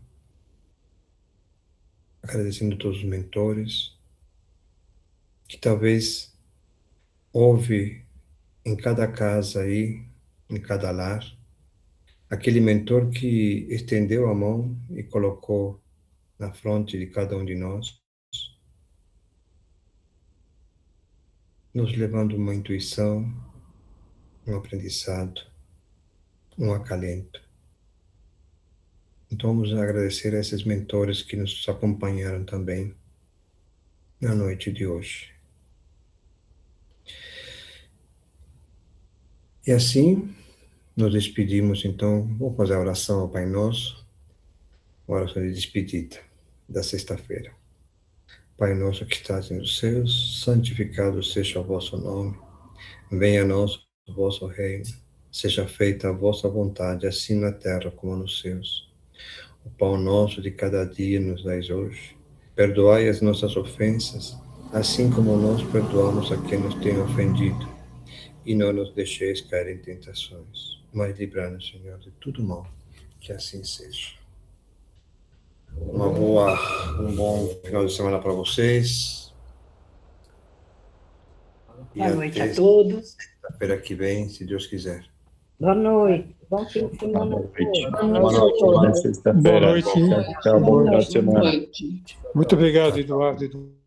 agradecendo a todos os mentores, que talvez houve em cada casa aí, em cada lar, aquele mentor que estendeu a mão e colocou na fronte de cada um de nós, nos levando uma intuição, um aprendizado, um acalento. Então vamos agradecer a esses mentores que nos acompanharam também na noite de hoje. E assim, nos despedimos, então, vamos fazer a oração ao Pai Nosso, a oração de despedida da sexta-feira. Pai nosso que estás nos céus, santificado seja o vosso nome. Venha a nós o vosso reino. Seja feita a vossa vontade, assim na terra como nos céus. O pão nosso de cada dia nos dais hoje. Perdoai as nossas ofensas, assim como nós perdoamos a quem nos tem ofendido. E não nos deixeis cair em tentações, mas livrai-nos, Senhor, de tudo mal. Que assim seja. Um bom final de semana para vocês. Boa noite a todos. Sexta-feira que vem, se Deus quiser. Boa noite. Bom fim de semana a todos. Boa noite. Boa sexta-feira. Boa noite. Tchau, bom final de semana. Muito obrigado, Eduardo.